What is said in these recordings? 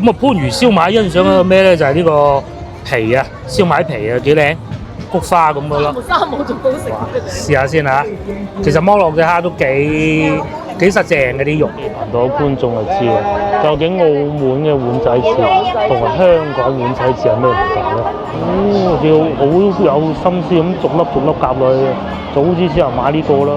咁啊，番禺燒賣欣賞嗰個咩咧？就係呢個皮啊，燒賣皮啊，幾靚，菊花咁嘅咯。生冇仲好食。試下先嚇，其實剝落嘅蝦都幾實淨嘅啲肉。聞到觀眾就知啦，究竟澳門嘅碗仔翅同埋香港碗仔翅有咩唔同咧？要好有心思咁逐粒夾落去，早知先人買呢個啦。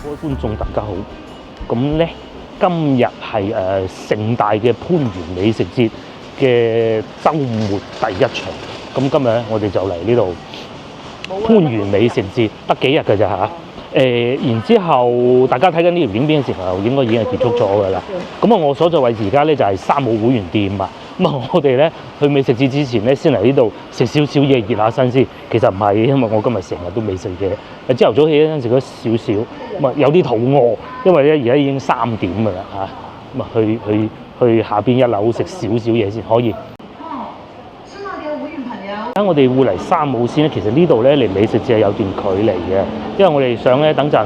各位觀眾大家好，咁咧今日係盛大嘅番禺美食節嘅週末第一場，咁今日咧我哋就嚟呢度番禺美食節得幾日㗎咋嚇？然之後大家睇緊呢條影片嘅時候，應該已經係結束咗㗎啦。咁啊，我所在位置而家咧就係三武會員店啊。咁啊，我哋咧去美食節之前咧，先嚟呢度食少少嘢熱下身先。其實唔係，因為我今日成日都未食嘢。朝頭早起身食咗少少，咁啊有啲肚餓，因為咧而家已經3點㗎啦嚇。咁啊去下邊一樓食少少嘢先可以。我哋會嚟三武先咧，其實呢度咧離美食節係有段距離嘅，因為我哋想咧等陣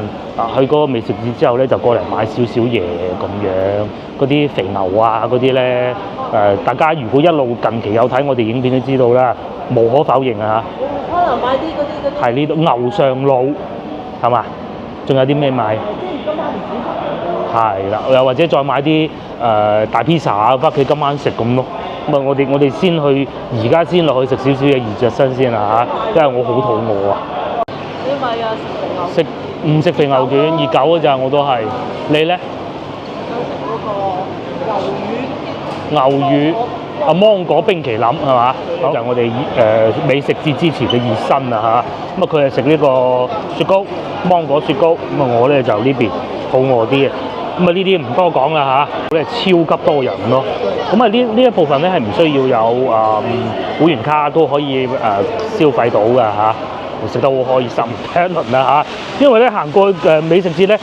去嗰個美食節之後咧，就過嚟買少少嘢咁樣，嗰啲肥牛啊嗰啲咧，大家如果一路近期有睇我哋影片都知道啦，無可否認啊嚇。可能買啲嗰啲。係呢度牛上腦係嘛？仲有啲咩買？係啦，又或者再買啲大披薩啊，翻屋企今晚食咁咯。咁啊，我哋先去，而家先落去食少少嘢熱着身先啦嚇，因為我好肚餓啊！你咪啊食肥牛？唔食肥牛卷，熱狗嗰陣我都係。你咧？想食嗰個牛魚芒果冰淇淋係嘛？就係我哋美食節之前嘅熱身啊嚇。咁啊，佢係食呢個雪糕，芒果雪糕。咁啊，我咧就呢邊肚餓啲嘅。咁啊，呢啲唔多講啦嚇，咧超級多人咯。咁啊，呢一部分咧係唔需要有會員卡都可以消費到㗎嚇，食得好開心睇一輪啦嚇。因為咧行過美食節咧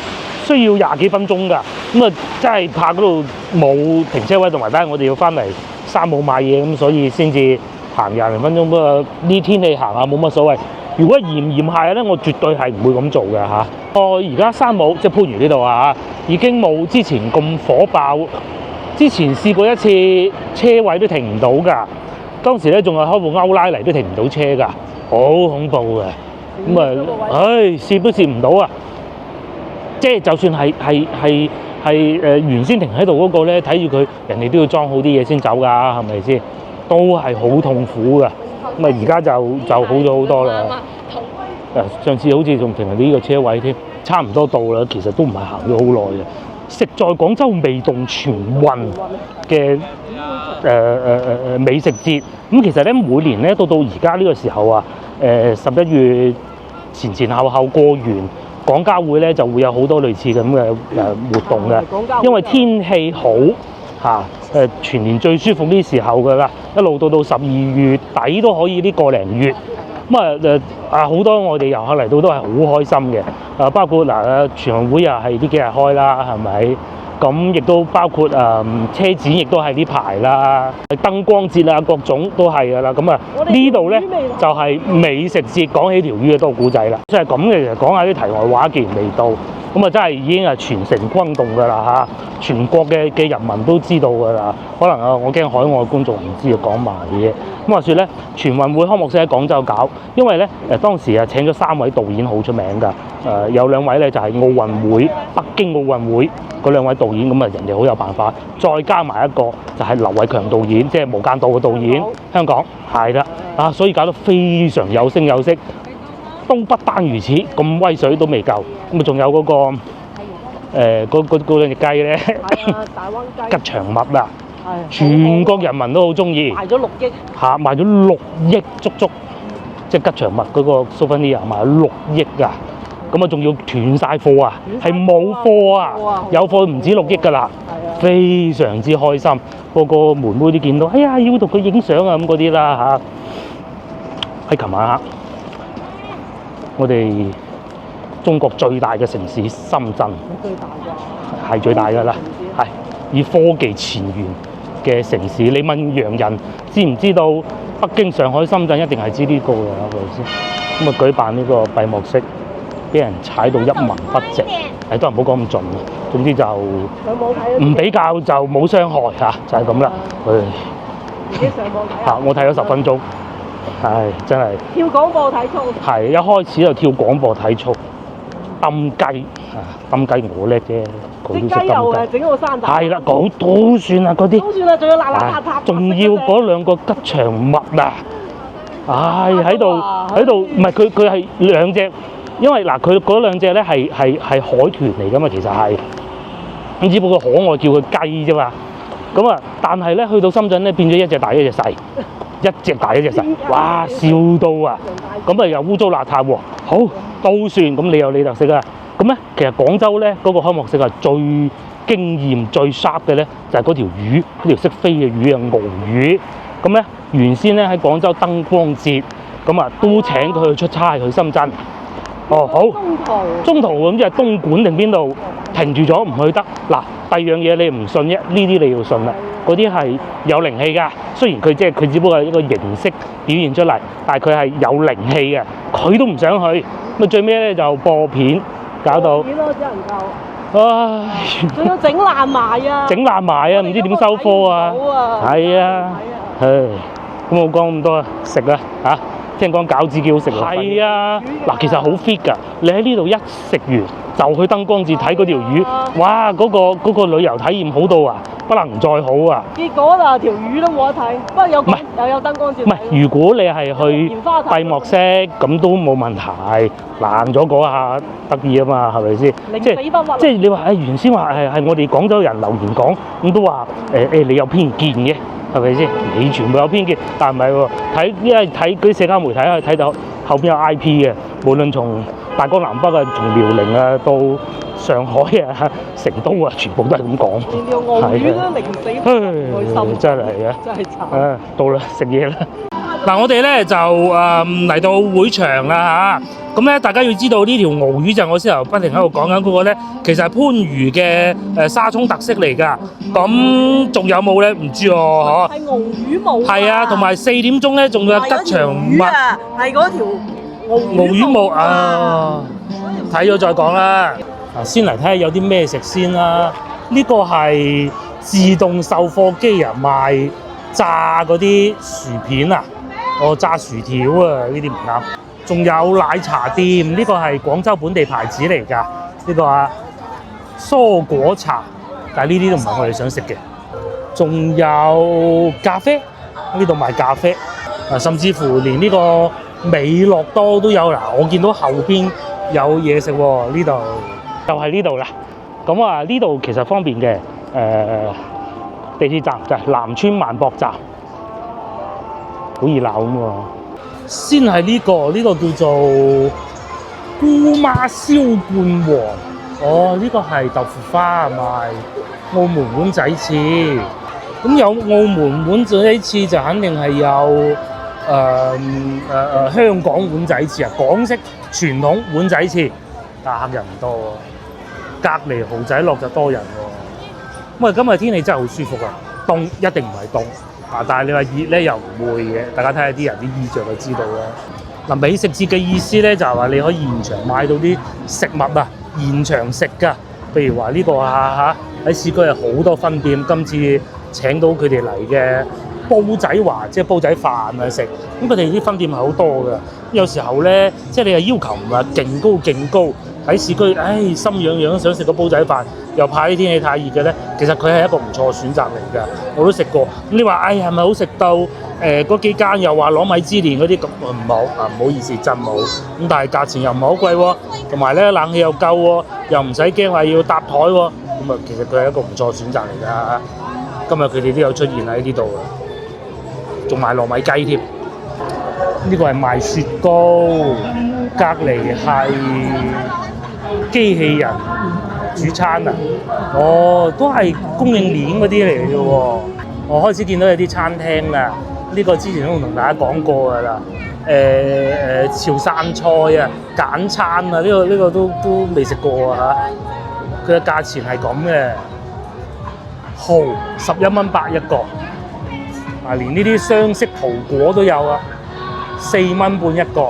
需要20幾分鐘㗎，咁啊真係怕嗰度冇停車位同埋，但係我哋要翻嚟三武買嘢，咁所以先至行20零分鐘。不過呢天氣行下冇乜所謂。如果炎夏咧，我絕對係唔會咁做嘅嚇。我而家三武即係番禺呢度啊，已經冇之前咁火爆。之前試過一次車位都停唔到㗎，當時咧仲係開部歐拉嚟都停唔到車㗎，好恐怖嘅。咁啊，試都試唔到啊！即係就算係原先停喺度嗰個咧，睇住佢人哋都要裝好啲嘢先走㗎，係咪先？都係好痛苦㗎。咁啊，而家就好咗好多啦。上次好似仲停喺呢個車位添，差唔多到啦。其實都唔係行咗好耐嘅。食在廣州味動全運嘅美食節，咁其實咧每年咧到而家呢個時候啊，11月前後過完廣交會咧，就會有好多類似咁嘅活動嘅，因為天氣好嚇，全年最舒服呢時候㗎啦，一路到12月底都可以呢個零月。咁好多我哋遊客嚟到都係好開心嘅，包括全運會又係呢幾日開啦，係咪？咁亦都包括車展，亦都係呢排啦，燈光節啊，各種都係㗎啦。咁呢度咧就係美食節，講起條魚嘅多古仔啦。即係咁嘅，其實講下啲題外話，既然未到，咁真係已經係全城轟動㗎啦嚇，全國嘅人民都知道㗎啦。可能我驚海外觀眾唔知講埋嘅嘢。咁話說咧，全運會開幕式喺廣州搞，因為咧當時請咗3位導演好出名㗎，有2位咧就係奧運會北京奧運會嗰2位導演，咁人哋好有辦法，再加埋一個就係劉偉強導演，即係《無間道》嘅導演，香港係啦所以搞得非常有聲有色。都不單如此，咁威水都未夠，咁仲有嗰兩隻雞咧，大灣雞吉祥物啊！全國人民都好中意，賣咗6億嚇，賣咗6億足，即係吉祥物嗰個 souvenir 賣咗6億啊！咁仲要斷晒貨啊，係冇貨啊，有貨唔止6億㗎啦，非常之開心。個妹妹都見到，哎呀要同佢影相啊咁嗰啲啦嚇。喺琴晚黑，我哋中國最大嘅城市深圳，最大㗎，係最大㗎啦，係以科技前沿嘅城市。你問洋人知唔知道北京、上海、深圳一定係知呢個嘅，係咪先？咁啊舉辦呢個閉幕式，俾人踩到一文不值，都唔好講咁盡啦。總之就上網睇唔比較就冇傷害嚇，就係咁啦。自己上網睇我睇咗10分鐘，係真係跳廣播體操，係一開始就跳廣播體操，揼雞揼雞我叻啫，佢都識啲雞又揼雞。誒整個山大，係啦，講都算啦，嗰啲。都算啦，仲要邋邋遢遢，仲要嗰兩個吉祥物啊！唉，喺度，唔係佢係兩隻，因為嗱佢嗰兩隻咧係海豚嚟噶嘛，其實係咁，只不過可愛叫佢雞啫嘛。咁啊，但係咧去到深圳咧變咗一隻大一隻細，一隻大一隻細，哇！笑到啊！咁啊又污糟邋遢喎，好都算，咁你有你特色啊！咁咧其實廣州咧嗰個開幕式係最驚豔最 sharp 嘅咧就係嗰條魚，嗰條識飛嘅魚啊，鰲魚。咁咧原先咧喺廣州燈光節，咁啊都請佢去出差去深圳。哦，好。中途咁即係東莞定邊度停住咗唔去得。嗱，第二樣嘢你唔信啫，呢啲你要信啦。嗰啲係有靈氣㗎，雖然佢只不過係一個形式表現出嚟，但係佢係有靈氣嘅，佢都唔想去。咁啊最尾咧就播片，搞到。片咯，只能夠。唉，仲要整爛埋啊！整爛埋啊，唔知點收科啊！係啊，唉，咁我講咁多啊，食啊嚇！聽講餃子幾好食喎。係啊，嗱，其實好 fit 㗎。你喺呢度一食完就去燈光節睇嗰條魚，哇！嗰個旅遊體驗好到啊，不能再好啊！結果就條魚都冇得睇，不過又有燈光節。唔係，如果你係去閉幕式咁都冇問題，爛咗嗰下得意啊嘛，係咪先？即係你話原先話係我哋廣州人留言講，咁都話你有偏見嘅。係咪先？你全部有偏見，但唔係喎。因為睇嗰啲社交媒體可以睇到後邊有 IP 嘅，無論從大江南北啊，從遼寧啊到上海啊、成都啊，全部都係咁講。連條鰲魚都零死開心，真係啊！真係慘。到啦，食嘢啦。嗱，我哋咧就嚟到會場啦嚇，咁咧大家要知道呢條鰲魚就係我先頭不停喺度講緊嗰個咧，其實係番禺嘅沙涌特色嚟㗎。咁仲有冇咧？唔知喎，嗬。係鰲魚舞。係啊，同埋4點鐘咧，仲有吉祥物。係嗰條鰲魚舞啊！睇咗再講啦。先嚟睇下有啲咩食先啦。呢個係自動售貨機啊，賣炸嗰啲薯片啊。炸薯條啊！呢啲唔啱。仲有奶茶店，呢個係廣州本地牌子嚟㗎。呢個蔬果茶，但係呢啲都唔係我哋想食嘅。仲有咖啡，呢度賣咖啡。甚至乎連呢個美樂多都有啦。我見到後邊有嘢食喎，呢度就係呢度啦。咁啊，呢度其實方便嘅。地鐵站就係南村萬博站。好熱鬧咁喎！先係呢個叫做姑媽燒冠王。呢個係豆腐花賣澳門碗仔翅。咁有澳門碗仔翅就肯定係有香港碗仔翅啊，港式傳統碗仔翅。但客人唔多喎，隔離蠔仔樂就多人喎。咁啊，今日天氣真係好舒服啊！凍一定唔係凍。但係你話熱咧又唔會嘅，大家睇下啲人啲衣着就知道啦。嗱，美食節嘅意思咧就係話你可以現場買到啲食物啊，現場食㗎。譬如話呢個喺市區有好多分店，今次請到佢哋嚟嘅煲仔華，即係煲仔飯啊食。咁佢哋啲分店係好多㗎。有時候咧，即係你係要求唔係勁高。喺市區，心癢癢想食個煲仔飯，又怕啲天氣太熱嘅咧，其實佢係一個唔錯選擇嚟㗎。我都食過。咁你話，係咪好食到？嗰幾間又話攞米芝蓮嗰啲咁唔好啊，唔好意思，真冇。咁但係價錢又唔係好貴喎，同埋咧冷氣又夠喎，又唔使驚話要搭台喎。咁啊，其實佢係一個唔錯選擇嚟㗎。今日佢哋都有出現喺呢度啊，仲賣糯米雞添。呢個係賣雪糕，隔離係機器人煮餐啊！都係供應鏈嗰啲嚟嘅喎。我開始見到有啲餐廳啦，呢個之前都同大家講過㗎啦。潮汕菜啊，簡餐啊，呢個都未食過啊嚇。佢嘅價錢係咁嘅，蠔11蚊8一個，啊，連呢啲雙色桃果都有啊，4蚊半一個。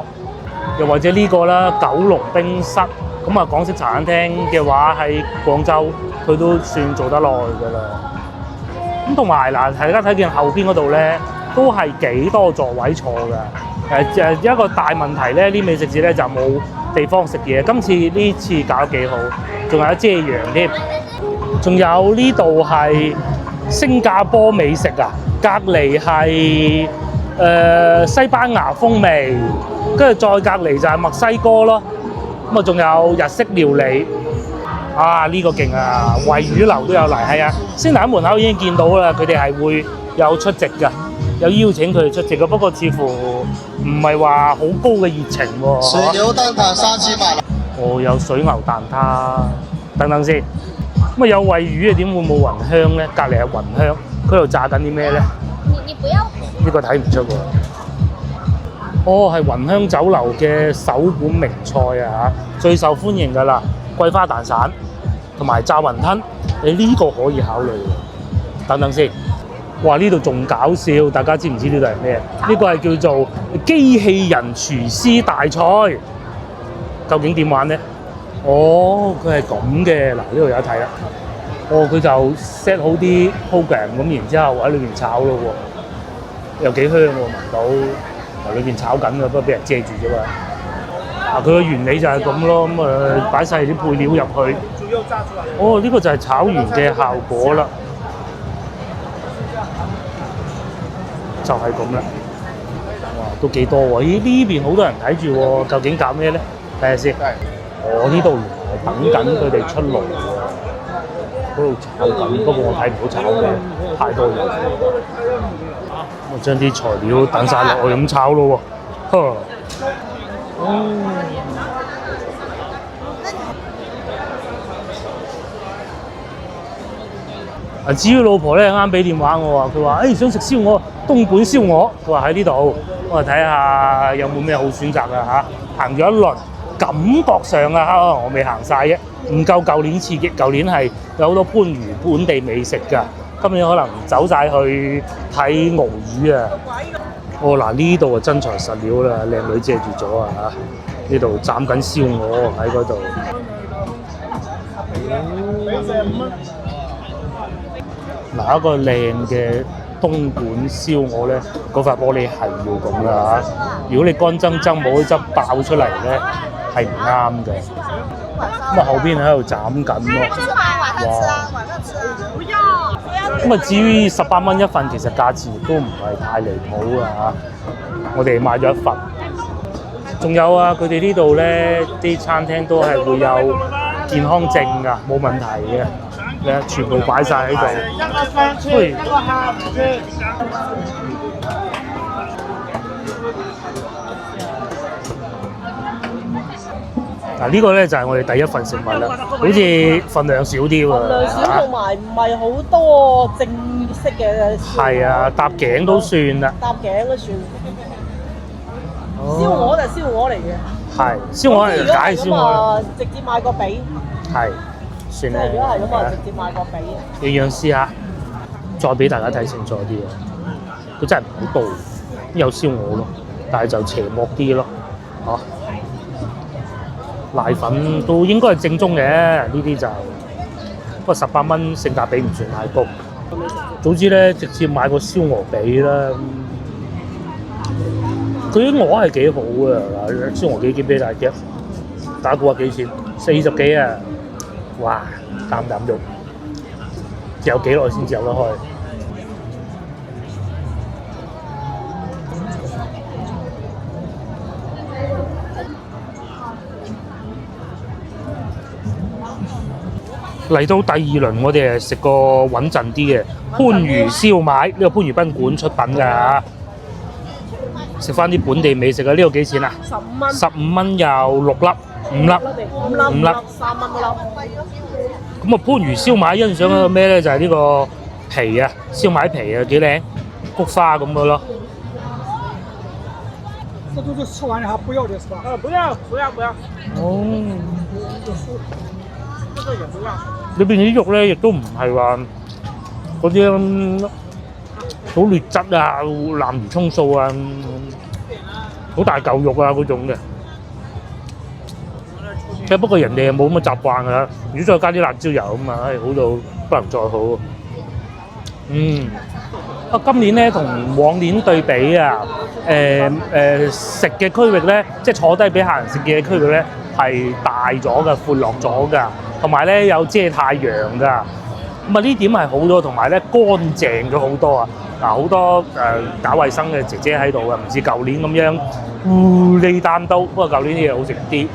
又或者呢個啦，九龍冰室。咁啊，港式茶餐廳嘅話喺廣州，佢都算做得耐㗎啦。咁同埋嗱，大家睇見後邊嗰度咧，都係幾多座位坐㗎。一個大問題咧，啲美食節咧就冇地方食嘢。今次呢次搞得幾好，仲有遮陽添。仲有呢度係新加坡美食啊，隔離係西班牙風味，跟住再隔離就係墨西哥咯。咁啊，仲有日式料理啊！呢個勁啊，惠魚樓都有嚟，係啊！先喺門口已經見到啦，佢哋係會有出席㗎，有邀請佢哋出席嘅。不過似乎唔係話好高嘅熱情喎。水牛蛋撻3支麻辣。哦，有水牛蛋撻，等等先。咁啊有惠魚啊，點會冇雲香咧？隔離係雲香，佢度炸緊啲咩咧？你不要？呢個睇唔出喎。哦，係雲香酒樓嘅首本名菜啊嚇，最受歡迎㗎啦，桂花蛋散同埋炸雲吞，你呢個可以考慮喎。等等先，哇！呢度仲搞笑，大家知唔知呢度係咩？呢個係叫做機器人廚師大賽，究竟點玩咧？哦，佢係咁嘅，嗱呢度有得睇啦。哦，佢就 set 好啲 program 咁，然之後喺裏邊炒咯喎，又幾香喎，聞到。裏邊炒緊嘅，不過俾人遮住啫嘛。啊，佢個原理就係咁咯，咁擺晒啲配料入去。哦，呢個就係炒完嘅效果啦，就係咁啦。哇，都幾多喎！咦，呢邊好多人睇住喎，究竟搞咩咧？睇下先。哦，呢度原來等緊佢哋出爐喎，嗰度炒緊，不過我睇唔到炒咩，太多嘢。我將啲材料等晒落去咁炒咯喎，啊！至於老婆咧啱俾電話我話，佢話：想食燒鵝，東莞燒鵝。佢話喺呢度，我睇下有冇咩好選擇啊嚇。行咗一輪，感覺上啊，我未行晒啫，唔夠舊年刺激。舊年係有好多番禺本地美食㗎。今年可能走晒去睇鰻魚啊！哦嗱，呢度啊真材實料啦，靚女遮住咗啊嚇！呢度斬緊燒鵝喺嗰度。嗱，一個靚嘅東莞燒鵝咧，嗰塊玻璃係要咁啦嚇。如果你乾爭爭冇一汁爆出嚟咧，係唔啱嘅。咁啊後邊喺度斬緊咯。哇！咁啊，至於18蚊一份，其實價錢都唔係太離譜啊嚇！我哋買咗一份。仲有啊，佢哋呢度咧啲餐廳都係會有健康證㗎，冇問題嘅。你睇，全部擺晒喺度。喂！嗱，呢個咧就係我哋第一份食物啦，好似份量少啲喎。份量少同埋唔係好多正式嘅。係啊，搭頸都算啦。搭頸都算。燒鵝就係燒鵝嚟嘅。係，燒鵝係解燒鵝。直接買個髀。係，算啦。如果係咁啊，直接買個髀。樣樣試下，再俾大家睇清楚啲啊！佢真係唔好多，有燒鵝咯，但係就邪惡啲咯，嚇。奶粉都應該係正宗嘅，呢啲就不過18蚊性價比唔算太高。總之咧，直接買個燒鵝髀啦。佢啲鵝係幾好啊！嗱，燒鵝幾俾大隻，打估下幾錢？40幾啊！哇，啖啖肉，有幾耐先至有得開？嚟到第二輪，我哋係食個穩陣啲嘅番禺燒賣，呢個番禺賓館出品㗎。食翻啲本地美食啊！呢個幾錢啊？15蚊。15蚊有6粒，5粒，3蚊一粒。咁啊，番禺燒賣欣賞嗰個咩咧？就係呢個皮啊，燒賣皮啊，幾靚，菊花咁嘅咯。這都是吃完了不要的是吧？不要。哦。這個也不要。裏邊啲肉咧，亦都唔係話嗰啲好劣質啊，南魚葱素啊，好大嚿肉啊嗰種嘅。不過人哋又冇咁嘅習慣㗎啦，如果再加啲辣椒油咁啊，好到不能再好。今年咧同往年對比啊，食嘅區域咧，即係坐低俾客人食嘅區域咧係大咗嘅，闊落咗㗎，同埋咧有遮太陽㗎。咁啊呢點係好咗，同埋咧乾淨咗好多啊！嗱，好多搞衞生嘅姐姐喺度啊，唔似舊年咁樣烏哩單刀。不過舊年啲嘢好食啲。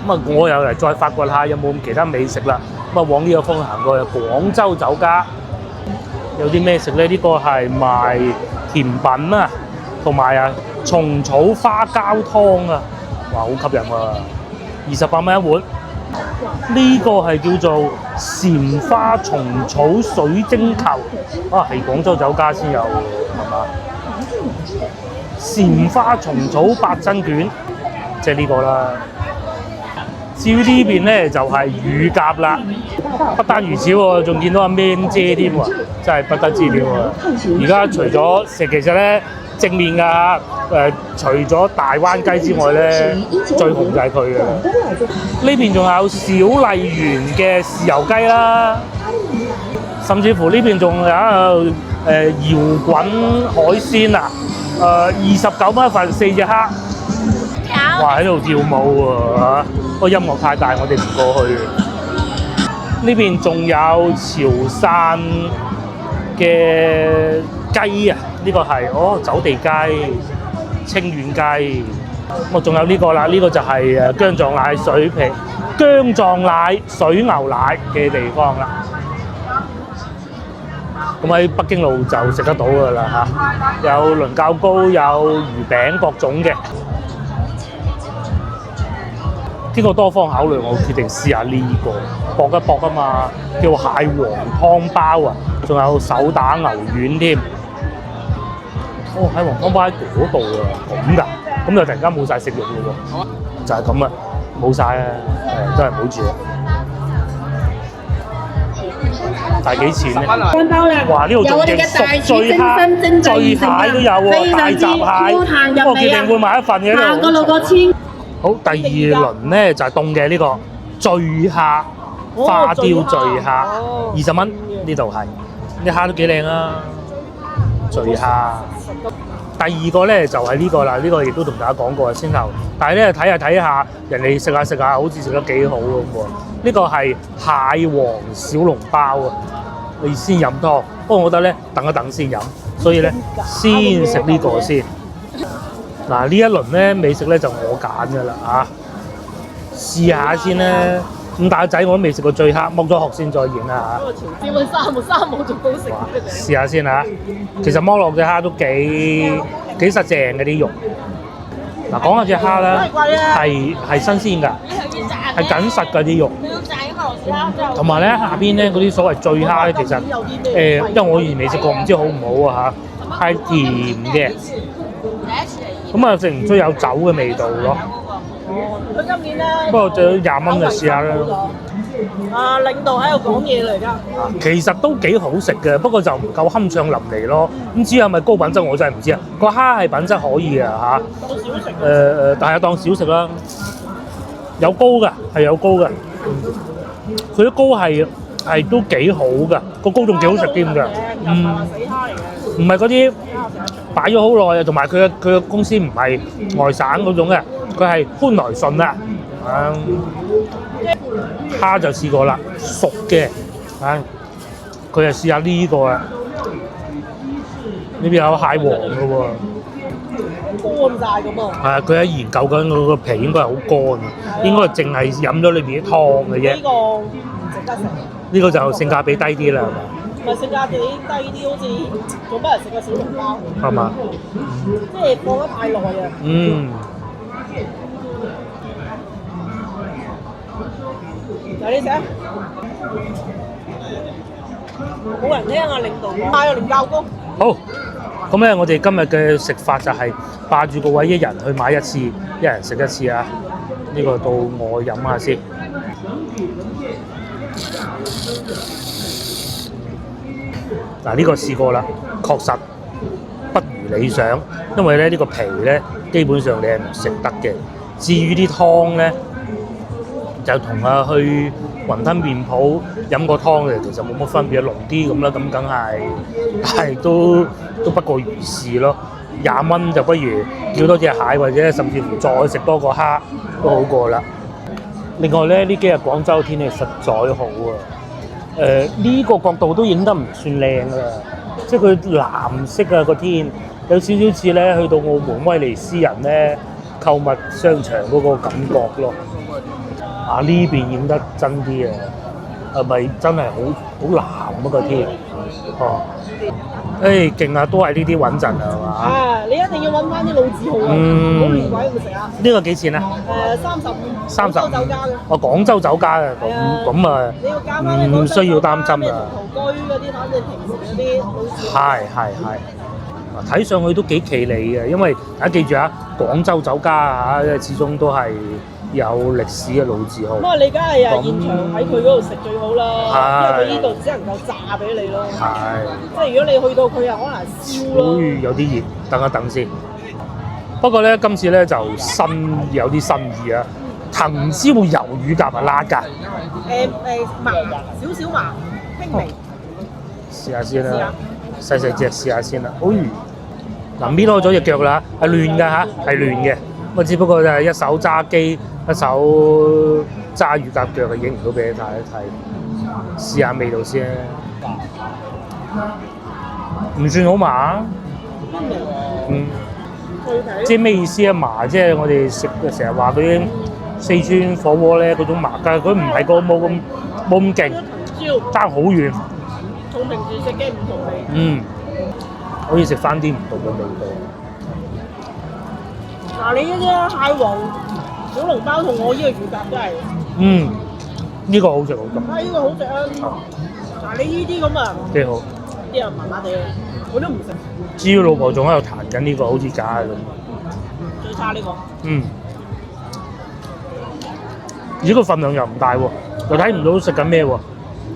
咁啊，我又嚟再發掘下有冇其他美食啦。咁啊，往呢個方向行過去廣州酒家，有啲咩食咧？呢個係賣甜品啊，同埋啊蟲草花膠湯啊，哇，好吸引喎！28蚊一碗。呢個係叫做蟬花蟲草水晶球，啊，係廣州酒家先有，係嘛？蟬花蟲草八珍卷，即係呢個啦。至於呢邊咧就係乳鴿啦，不單如此喎，仲見到阿 Man 姐添喎，真係不得之了喎！而家除咗食，其實咧正面㗎除咗大灣雞之外咧，最紅就係佢嘅。呢邊仲有小麗園嘅豉油雞啦，甚至乎呢邊仲有搖滾海鮮啊，29蚊一份4隻蝦。哇！喺度跳舞喎嚇，不過音樂太大，我哋唔過去。呢邊仲有潮汕嘅雞啊，呢個係走地雞、清遠雞。咁啊，仲有呢個啦，呢個就係薑撞奶薑撞奶水牛奶嘅地方啦。咁喺北京路就食得到㗎啦嚇，有倫教糕、有魚餅各種嘅。經過多方考慮，我決定試下呢個搏一搏啊嘛，叫蟹黃湯包啊，仲有手打牛丸添。蟹黃湯包喺嗰度啊，咁㗎，咁就突然間冇晒食慾嘞喎，就係咁啊，冇晒啊，真係唔好住啊！大幾錢咧？哇！呢度仲勁熟醉蝦、醉蟹都有喎，大閘蟹，我決定會買一份嘅呢度。好，第二輪咧就係凍嘅呢個醉蝦，花雕醉蝦，20蚊呢度係，啲蝦都幾靚啊！醉蝦。第二個咧就係呢個啦，呢個亦都同大家講過先頭，但係咧睇下，人哋食下，好似食得幾好咁喎。呢個係蟹黃小籠包啊，你先飲湯，不過我覺得咧等一等先飲，所以咧先食呢個先。嗱，呢一輪咧美食咧就我揀㗎啦嚇，試下先咧。咁大個仔我都未食過醉蝦，剝咗殼先再影啦嚇。朝朝揾三冇仲好食。試下先嚇，其實剝落隻蝦都幾實淨嘅啲肉。嗱，講下隻蝦啦，係新鮮㗎，係緊實㗎啲肉。同埋咧下邊咧嗰啲所謂醉蝦咧，其實因為我以前未食過，唔知好唔好啊嚇，係甜嘅。咁啊，食唔出有酒嘅味道咯。佢今年咧，不過就20蚊就試下啦。領導喺度講嘢嚟㗎。其實都幾好食嘅，不過就唔夠酣暢淋漓咯。咁至於係咪高品質，我真係唔知啊。個蝦係品質可以嘅嚇。當小食。但係當小食啦。有膏㗎，係有膏㗎。佢啲膏係都幾好㗎，個膏仲幾好食添㗎。死蝦嚟嘅。唔係嗰啲擺咗好耐啊，同埋佢嘅公司唔係外省嗰種嘅，佢係潘來順啊。蝦就試過啦，熟嘅，佢就試下呢個啊。呢邊有蟹黃嘅喎。乾晒咁啊！佢喺研究緊嗰個皮應該係好乾嘅，應該淨係飲咗裏邊啲湯嘅啫。呢個唔值得食。呢個就性價比低啲啦，係嘛？唔係性價比低啲，好似仲不如食個小籠包。係嘛？即係放得太耐啊！有你食啊！冇人聽啊，領導講買個年糕糕。好，咁咧我哋今日嘅食法就係霸住個位，一人去買一次，一人食一次啊！呢個到我飲下先。嗱呢個試過啦，確實不如理想，因為咧呢個皮咧基本上你係唔食得嘅。至於啲湯咧，就同去雲吞麵鋪飲個湯嘅，其實冇乜分別，濃啲咁啦，咁梗係，但係都不過如是咯。20蚊就不如叫多隻蟹，或者甚至乎再食多個蝦都好過啦。另外咧，呢幾日廣州天氣實在好啊！呢個角度都影得唔算靚啊，即係佢藍色啊個天，有少少似咧去到澳門威尼斯人咧購物商場嗰個感覺咯。啊呢邊影得真啲啊，係咪真係好藍啊個天？哦，勁啊，都係呢啲穩陣啊嘛。啊，你一定要揾翻啲老字號啊，唔好亂鬼咁食啊！呢個幾錢啊？35，廣州酒家嘅。哦，廣州酒家嘅，咁啊，你要加翻唔需要擔心啊。陶居嗰啲，反正平時嗰啲老字號。係，睇上去都幾企理嘅，因為大家記住啊，廣州酒家啊，因為始終都係有歷史嘅老字號。咁啊，你梗係現場喺佢嗰度食最好啦，因為佢呢度只能夠炸俾你咯。即係如果你去到佢又可能燒咯。有啲熱，等一等先。不過咧，今次咧就有啲新意啊！藤椒魷魚夾埋辣㗎。麻少少麻，輕微。試下先啦，細隻試下先啦。嗱搣開咗隻腳啦，係亂㗎嚇，係亂嘅。咁只不過就係一手揸機，一手揸魚夾腳，係影唔到俾你睇一睇。試下味道先，唔算好麻。即係咩意思啊？麻即係我哋食嘅成日話嗰啲四川火鍋咧嗰種麻，但係佢唔係冇咁勁，爭好遠。同平時食嘅唔同味。可以食翻啲唔同嘅味道。嗱，你呢啲蟹黃小籠包同我呢個魚夾都係。呢個好食好多。呢個好食啊！嗱，你呢啲咁啊，幾好。啲人麻麻地，我都唔食。至於老婆仲喺度彈緊呢個，好似假嘅咁。最差呢個。而個份量又唔大喎，又睇唔到食緊咩喎。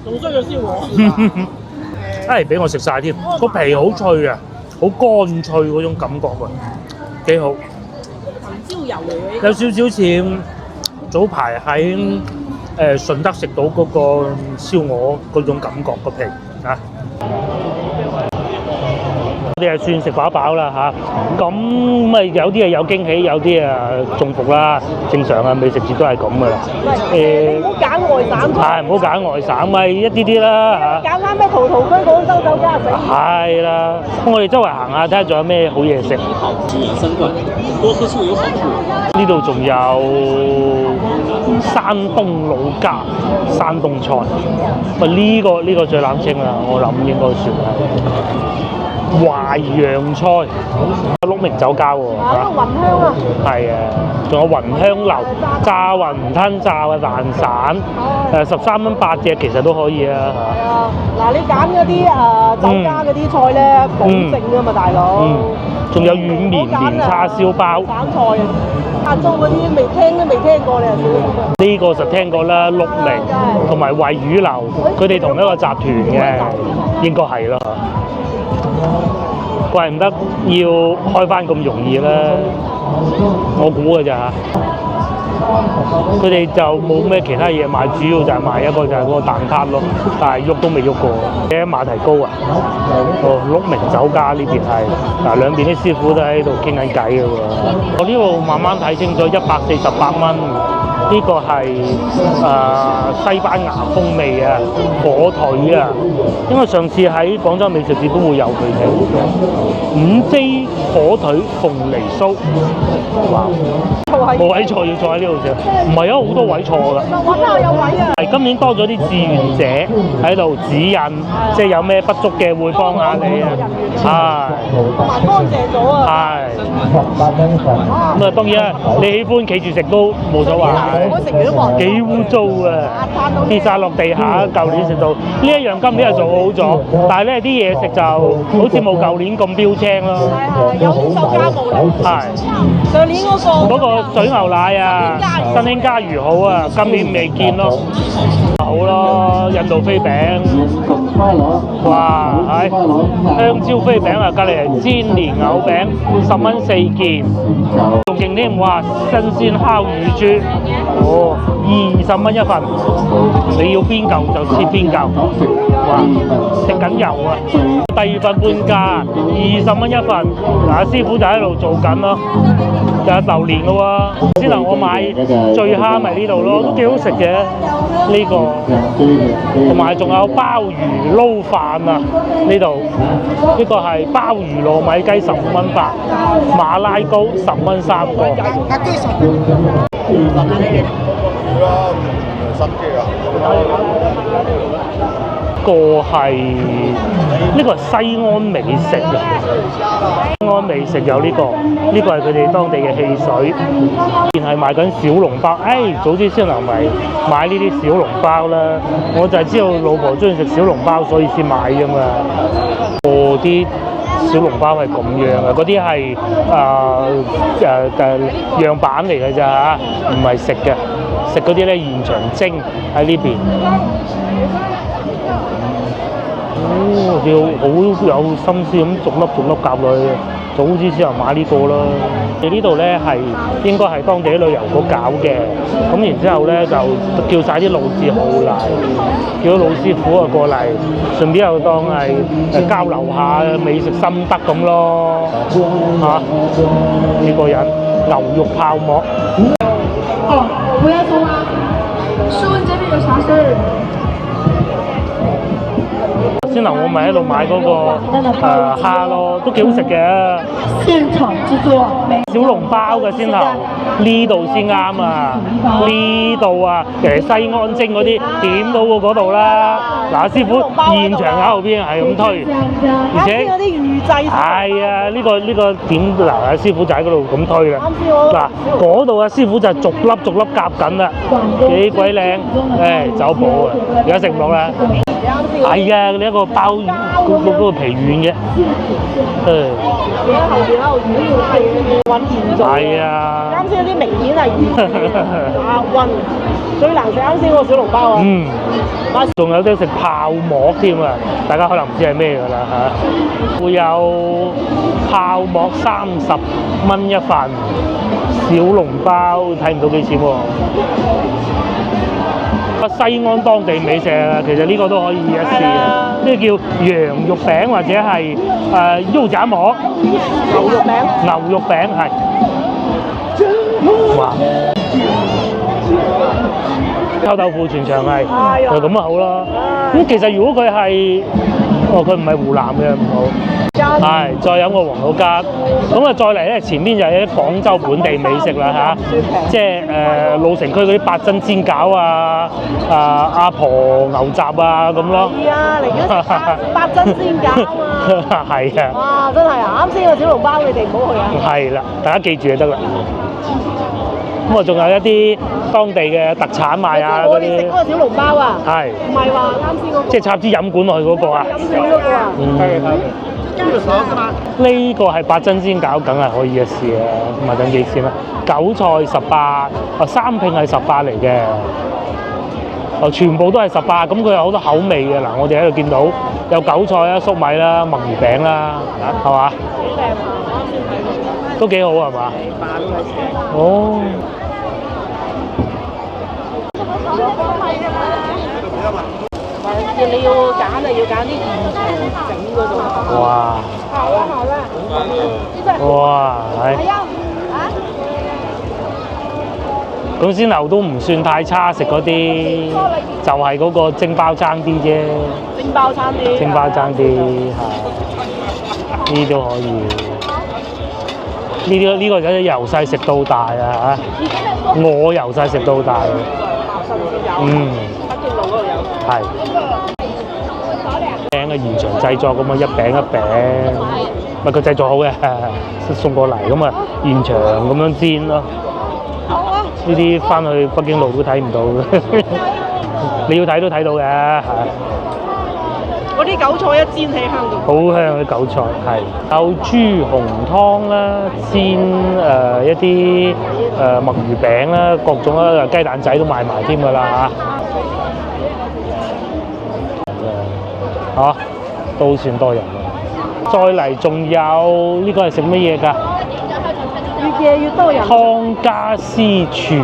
仲衰咗燒鵝。俾我食晒添，個皮好脆啊，好乾脆嗰種感覺喎，幾好。藤椒油嚟嘅。有少少似早排喺順德食到嗰個燒鵝嗰種感覺個皮啊。我哋係算食飽飽啦嚇，咁咪有啲係有驚喜，有啲啊中伏啦，正常啊美食節都係咁噶啦。唔好揀外省。係唔好揀外省，咪一啲啲啦嚇。揀翻咩陶居廣州酒家食。係啦，我哋周圍行下睇下仲有咩好嘢食。呢度仲有山東老家山東菜，呢個最冷清啦，我諗應該算係。淮揚菜，鹿鳴酒家喎，雲香啊，係啊，仲有雲香樓、炸雲吞、炸嘅蛋散，13蚊8隻，其實都可以啊嚇。嗱，你揀嗰啲酒家嗰啲菜咧，保證㗎嘛，大佬。仲有軟綿連叉燒包。省菜啊，亞洲嗰啲聽都未聽過，你又少。呢個實聽過啦，鹿鳴同埋惠魚樓，佢哋同一個集團嘅，應該係咯。怪唔得要開翻咁容易啦，我估嘅咋。佢哋就冇咩其他嘢賣，主要就係賣一個就係嗰個蛋撻咯，但係喐都未喐過。喺馬蹄糕啊，鹿鳴酒家呢邊係嗱，兩邊啲師傅都喺度傾緊偈嘅喎。我呢度慢慢睇清楚，148蚊。呢個係西班牙風味啊，火腿啊，因為上次喺廣州美食節都會有佢哋5J 火腿鳳梨酥，哇！冇位坐要坐喺呢度食，唔係啊，好多位坐㗎。揾下有位啊！係今年多咗啲志願者喺度指引，即係有咩不足嘅會幫下你啊。係。同埋乾淨咗啊！係。咁啊，當然啦，你喜歡企住食都冇所謂。我食完都冇人幾污糟啊！跌晒落地下，舊年食到呢一樣，今年係做好咗，但係咧啲嘢食就好似冇舊年咁標青咯。係有手加冇力。係上年嗰個水牛奶啊，新興家魚好啊，今年未見咯。好咯，印度飛餅，哇，係香蕉飛餅啊，隔離係煎蓮藕餅，10蚊4件，仲勁添，哇，新鮮烤乳豬，哦，20蚊一份，你要邊嚿就切邊嚿，哇，食緊油啊！第二份半價，20蚊一份，嗱，師傅就喺度做緊咯，就係榴蓮嘅喎。先頭我買醉蝦咪呢度咯，都幾好食嘅呢個。同埋仲有鮑魚撈飯啊！呢度呢個係鮑魚糯米雞15蚊8，馬拉糕10蚊3個。個係呢個係西安美食啊！西安美食有呢個係佢哋當地嘅汽水，然係賣緊小籠包。早知先嚟買呢啲小籠包啦！我就係知道老婆中意食小籠包，所以先買㗎嘛。啲小籠包係咁樣嘅，嗰啲係樣板嚟嘅咋嚇，唔係食嘅。食嗰啲咧現場蒸喺呢邊。要好有心思咁逐粒夾落去，早知先買呢個啦。你呢度咧係應該係當地旅遊局搞嘅，咁然之後咧就叫晒啲老字號嚟，叫老師傅啊過嚟，順便又當係交流下美食心得咁咯嚇。呢個人牛肉泡馍。哦，不要送啊！試問這邊有啥事兒？先頭我咪喺度買嗰個蝦咯，都幾好食嘅。現場製作小籠包嘅先頭，呢度先啱啊！呢度啊，西安蒸嗰啲點到過嗰度啦。嗱，師傅現場喺後邊係咁推，而且嗰啲預製係啊，呢個點嗱，師傅就喺嗰度咁推啦。嗱，嗰度啊，師傅就逐粒夾緊啦，幾鬼靚，走寶啊！而家食唔落啦。係啊，你一個包嗰個皮軟嘅，你喺後邊喺度揾現做。係啊。啱先啲明顯係亞運，最難食啱先嗰個小籠包啊。仲有得食泡馍添啊！大家可能唔知係咩㗎啦嚇。會有泡馍30蚊一份，小籠包睇唔到幾錢喎。西安當地美食啊，其實呢個都可以一試啊！呢個叫羊肉餅或者係腰斬馍，牛肉餅係。哇！臭豆腐全場係，就咁啊好啦。咁其實如果佢係，佢唔係湖南嘅唔好。係，再飲個黃老吉，咁啊再嚟咧，前邊就係啲廣州本地美食啦嚇，即係老城區嗰啲八珍煎餃啊、阿婆牛雜啊咁咯。係啊，嚟咗八珍煎餃啊！係啊！哇，真係啊！啱先個小籠包你哋唔好去啊！係啦，大家記住就得啦。咁啊，仲有一啲當地嘅特產賣啊嗰啲。我哋食嗰個小籠包啊，係唔係話啱先嗰個？即係插支飲管落去嗰個啊？飲水嗰個啊？呢個係八珍煎餃，梗係可以一試啊！咁啊，等幾錢啦？韭菜18，三拼係18嚟嘅，全部都係18。咁佢有好多口味嘅嗱，我哋喺度見到有韭菜啦、粟米啦、墨魚餅啦，係嘛？幾靚啊！都幾好係嘛？哦。你要揀啊，要揀啲現場整嗰種。哇！好啦好啦，哇！係。咁先頭都唔算太差，食嗰啲就係嗰個蒸包爭啲啫。蒸包爭啲。蒸包爭啲係，呢都可以。呢個就由細食到大啊嚇！我由細食到大。北京路嗰度有。係。餅嘅現場製作咁啊，一餅一餅，咪佢製作好嘅，送過嚟咁啊，現場咁樣煎咯。好啊！呢啲翻去北京路都睇唔到嘅，你要睇都睇到嘅，係。嗰啲韭菜一煎起香到。好香嘅韭菜，係有豬紅湯啦，煎一啲墨魚餅啦，各種啦，雞蛋仔都賣埋添㗎啦嚇，都算多人啦。再嚟仲有呢個係食乜嘢㗎？越夜越多人。湯家私廚，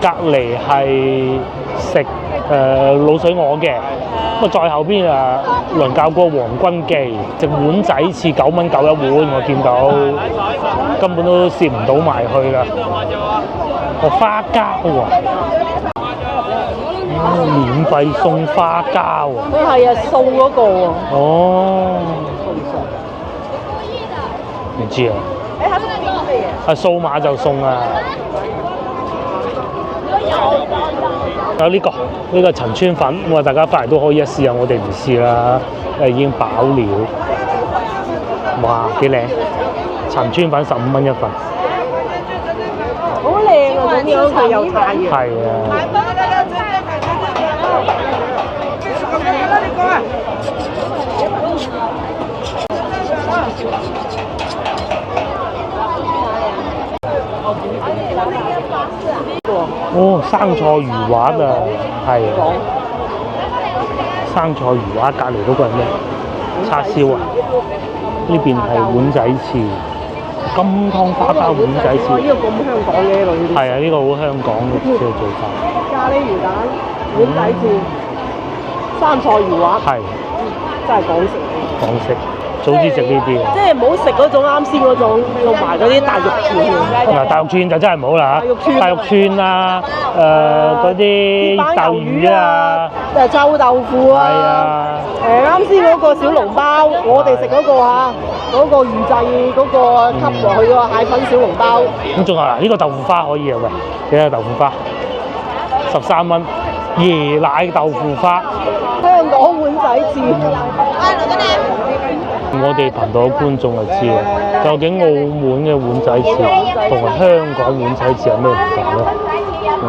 隔離係食滷水鵝嘅。咁啊，再後邊啊，倫教過皇君記，隻碗仔似9蚊9一碗，我見到根本都攝唔到埋去啦。個花膠啊，免費送花膠啊！佢係啊，送嗰個喎。哦，唔知啊。誒，係邊個嘅？啊，數碼就送啊！有呢個陳村粉，咁啊大家翻嚟都可以一試下，我哋唔試啦，已經飽了。哇，幾靚！陳村粉15蚊一份，好靚啊！咁樣佢有太陽。係啊。哦，生菜魚滑啊，係啊，生菜魚滑隔離嗰個係咩？叉燒啊，呢邊係碗仔翅，金湯花膠碗仔翅。呢個咁香港嘅呢個。係啊，呢個好香港嘅做法。咖喱魚蛋、碗仔翅、生菜魚滑。係。真係港式。港式。早知食呢啲啊！即係唔好食嗰種啱先嗰種，用埋嗰啲大肉串。嗱，大肉串就真係唔好啦嚇，大肉串啊，嗰啲豆魚啊，臭豆腐啊，係啊，啱先嗰個小籠包，我哋食嗰個嚇，嗰個預製嗰個吸落去嗰個蟹粉小籠包。咁仲有嗱，呢個豆腐花可以啊喂，幾多豆腐花？13蚊，椰奶豆腐花。香港碗仔翅。我哋頻道嘅觀眾就知啦，究竟澳門嘅碗仔翅同埋香港碗仔翅有咩唔同咧？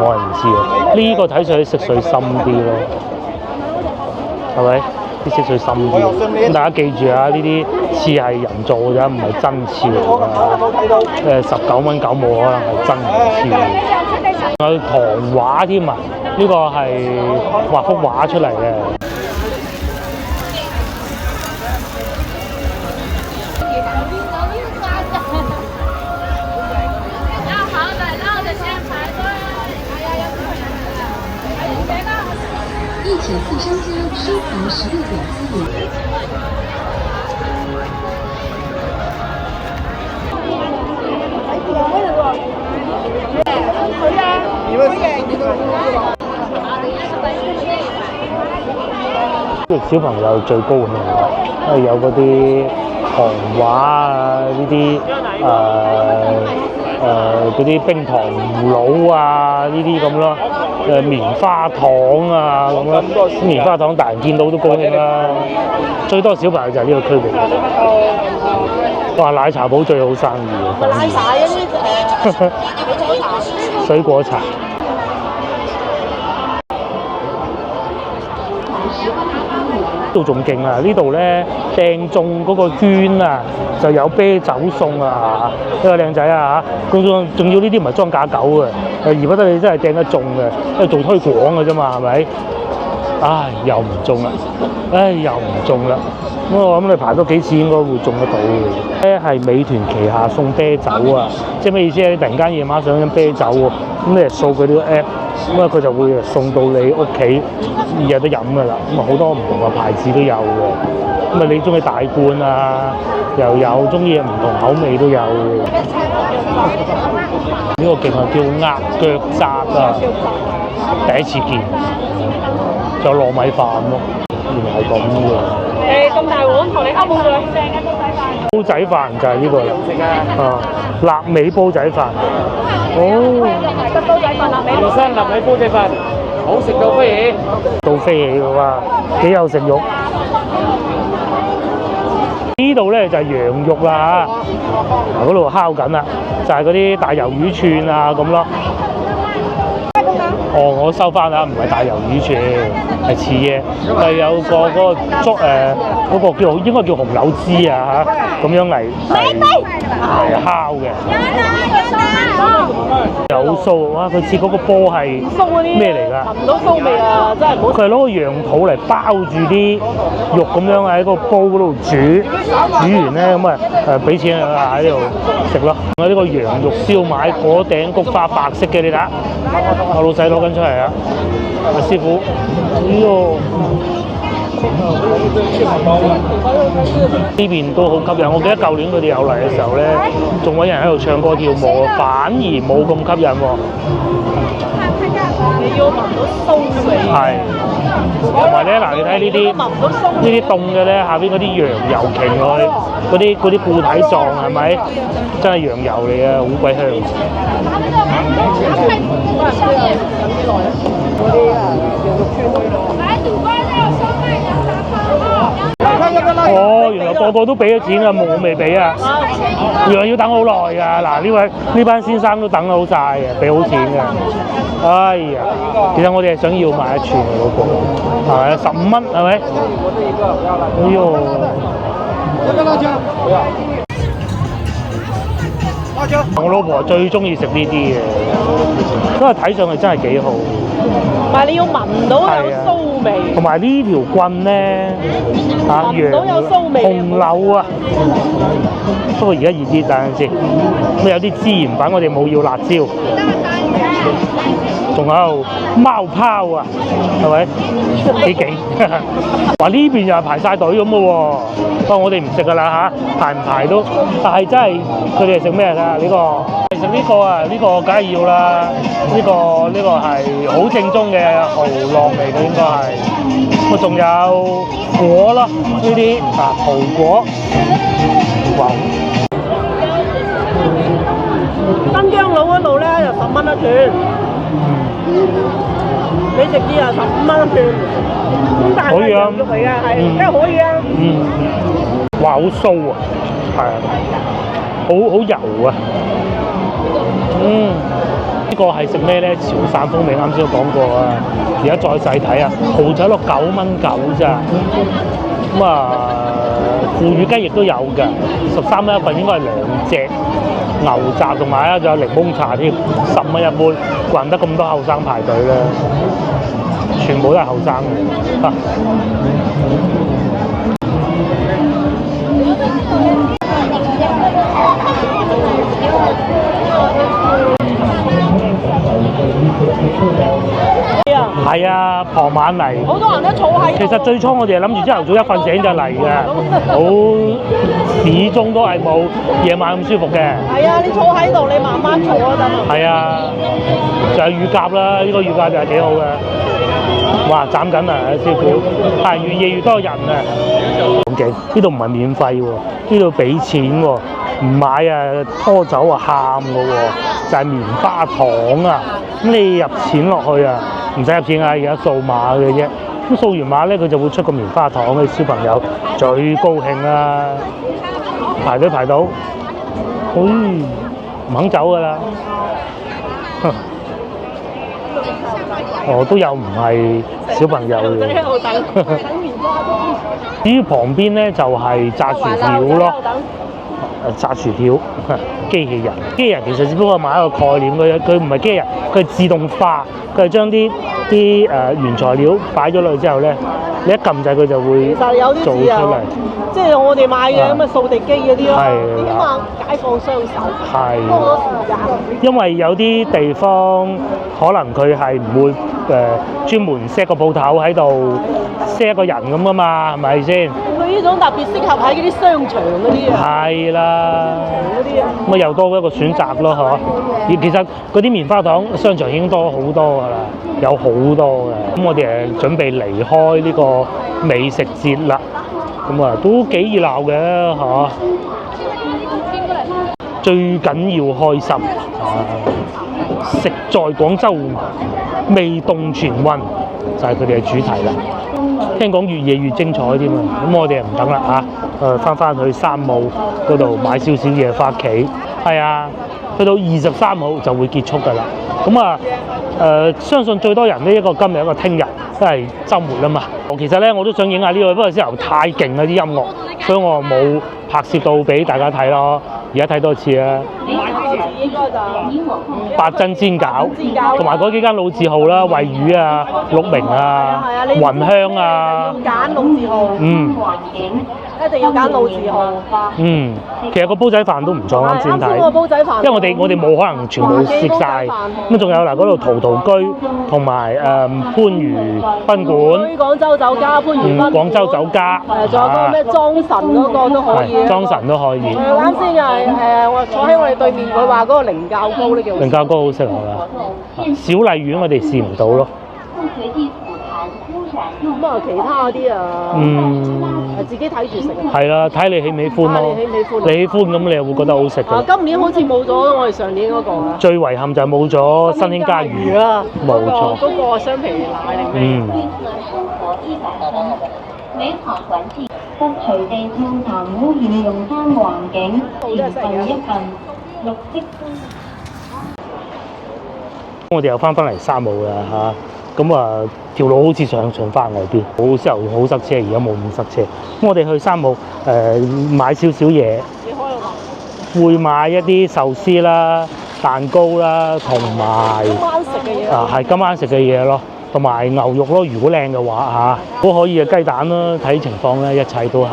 我係唔知啊。呢個睇上去色水深啲咯，係咪？啲色水深啲。咁大家記住啊，呢啲翅係人造嘅啫，唔係真翅嚟㗎。19蚊9冇可能係真翅嚟。有糖畫添啊！呢個係畫幅畫出嚟嘅。一起四商家收藏16.4元。小朋友最高興嘅，因為有嗰啲糖畫啊，呢啲嗰啲冰糖葫蘆啊，呢啲咁咯，棉花糖啊咁咯，棉花糖大人見到都高興啦。最多小朋友就係呢個區域。哇！奶茶鋪最好生意嘅，奶茶嗰啲水果茶。都仲勁啊！呢度咧掟中嗰個圈啊，就有啤酒送啊！呢個靚仔啊嚇，仲要呢啲唔係裝假狗嘅，而不得你真係掟得中嘅，因為做推廣嘅啫嘛，係咪？唉，又唔中啦！唉，又唔中啦！咁我諗你排多幾次應該會中得到嘅。咧係美團旗下送啤酒啊！即係咩意思咧？你突然間夜晚想飲啤酒喎，咁你係掃佢呢個 app。咁啊，佢就會送到你屋企，有得飲噶啦。咁啊，好多唔同嘅牌子都有嘅。咁啊，你中意大罐啊，又有中意唔同口味都有嘅。呢個勁啊，叫鴨腳扎啊，第一次見。仲有糯米飯咯，原來係咁嘅。咁大碗同你啱冇兩正嘅煲仔飯。煲仔飯就係呢個啦。臘味煲仔飯。哦。煲仔飯臘味。龍山臘味煲仔飯，好食到飛起。到飛起嘅喎，幾有食慾。呢度咧就係羊肉啦嚇，嗱嗰度烤緊啦，就係嗰啲大魷魚串啊咁咯。哦，我收翻啦，唔係大魷魚串，係似嘅，係有個嗰個竹嗰個叫應該叫紅柳枝啊嚇，咁樣嚟烤嘅。有酥哇！佢似嗰個波係咩嚟㗎？聞到酥味啊，真係唔好。佢係攞個羊肚嚟包住啲肉咁樣喺個煲嗰度煮完咧咁俾錢喺呢度食咯。我呢個羊肉燒賣果頂菊花白色嘅，你睇下，我老細攞緊出嚟啊！阿師傅，呢邊都好吸引。我記得舊年佢哋有嚟嘅時候咧，仲揾人喺度唱歌跳舞，反而冇咁吸引喎。你要聞到酥味。係。同埋咧，嗱，你睇呢啲凍嘅咧，下邊嗰啲羊油擎落去，嗰啲固體狀係咪？真係羊油嚟啊，好鬼香。哦，原來個個都俾咗錢啊，我未俾啊，原來要等好耐㗎。嗱，呢班先生都等好晒嘅，俾好錢嘅。哎呀，其實我哋係想要買一串嘅嗰個，係咪15蚊係咪？哎呦！我老婆最中意食呢啲嘅，因為睇上去真係幾好。同埋你要聞到有酥味。同埋呢條棍咧，聞到有酥味。紅柳啊！不過而家熱啲，等陣先。咁有啲孜然粉，我哋冇要辣椒。仲有貓泡啊，係咪幾勁？話呢邊又係排晒隊咁嘅喎，不過我哋唔食㗎啦嚇，排唔排都。但係真係佢哋係食咩㗎？呢個食呢個啊，呢個梗係要啦。呢個係好正宗嘅蠔烙嚟嘅應該係。咁仲有果咯，呢啲蠔果。哇！新疆佬嗰度咧就10蚊一串。你食啲啊15蚊一串，咁但係羊肉嚟㗎，係真係可以啊。哇，好酥啊，係啊，好油啊。呢個係食咩咧？潮汕風味，啱先講過啊。而家再細睇啊，蠔仔落9蚊9咋。咁腐乳雞亦都有㗎，13蚊一份，應該係2隻。牛雜同埋仲有檸檬茶添，10蚊一杯，怪唔得咁多後生排隊咧，全部都係後生嘅。係啊，傍晚嚟。好多人都坐喺。其實最初我哋係諗住朝頭早一瞓醒就嚟嘅，好始終都係冇夜晚咁舒服嘅。係啊，你坐喺度，你慢慢坐啊得嘛。係啊，就係乳鴿啦，呢個乳鴿就係幾好嘅。哇，斬緊啊，師傅！但係越夜越多人啊。咁勁！呢度唔係免費喎，呢度俾錢喎，唔買啊拖走啊喊㗎喎，就係棉花糖啊！咁你入錢落去啊，唔使入錢啊，而家掃碼嘅啫。咁掃完碼咧，佢就會出個棉花糖俾小朋友，最高興啦！排隊排到，唔肯走㗎啦。都有唔係小朋友嘅。至於旁邊咧就係炸薯條咯。炸薯條機器人，機器人其實只不過買一個概念，佢唔係機器人，佢係自動化，佢係將啲原材料擺咗落去之後咧，你一撳掣佢就會做出嚟。即係我哋買嘅咁嘅掃地機嗰啲咯，點啊解放雙手，多咗時間。因為有啲地方可能佢係唔會專門 set 個鋪頭喺度 set 一個人咁噶嘛，係咪先？佢呢種特別適合喺嗰啲商場嗰啲啊。係啦，咁啊又多一個選擇咯，嗬。其實嗰啲棉花糖商場已經多好多噶啦，有好多嘅。咁我哋係準備離開呢個美食節啦。咁啊，都幾熱鬧嘅嚇，最緊要開心食在廣州，味動全運就係佢哋嘅主題啦。聽講越夜越精彩添啊！咁我哋唔等啦嚇，翻去山姆嗰度買少少嘢翻屋企。係啊，去到23號就會結束㗎啦。咁啊相信最多人呢一個今日一個聽日，都係週末啊嘛。其實咧我都想影下呢個，不過之後太勁啦啲音樂，所以我冇拍攝到俾大家睇咯。而家睇多次啊！應該就八珍煎餃，同埋嗰幾間老字號啦，惠魚啊、鹿鳴啊、雲香啊，揀老字號，一定要揀老字號。其實個煲仔飯都唔錯，啱先睇。個煲仔飯，因為我哋冇可能全部食晒，咁仲有嗱嗰度陶居同埋番禺賓館，廣州酒家番禺賓館，廣州酒家，仲有個咩莊臣嗰個都可以。莊臣都可以。啱先係我坐喺我哋對面，佢話嗰個靈教糕呢叫。靈教糕好食係嘛？小麗苑我哋試唔到咯。咁啊，其他嗰啲啊，自己睇住食。係啦，睇你喜唔喜歡咯。你喜歡咁，你又會覺得好食嘅。今年好似冇咗我哋上年嗰個啊。最遺憾就係冇咗新興家魚啦，冇錯。嗰個雙皮奶定咩？美學環境，不隨地暢談污染用餐環境，前份一份綠色。我哋又翻嚟沙姆啦嚇，咁條路好似上翻外邊，好時候好塞車，而家冇咁塞車。咁我哋去沙姆買少少嘢，會買一啲壽司啦、蛋糕啦，同埋今晚食嘅嘢係今晚食嘅嘢咯，同埋牛肉咯。如果靚嘅話嚇，都可以嘅雞蛋啦，睇情況咧，一切都係，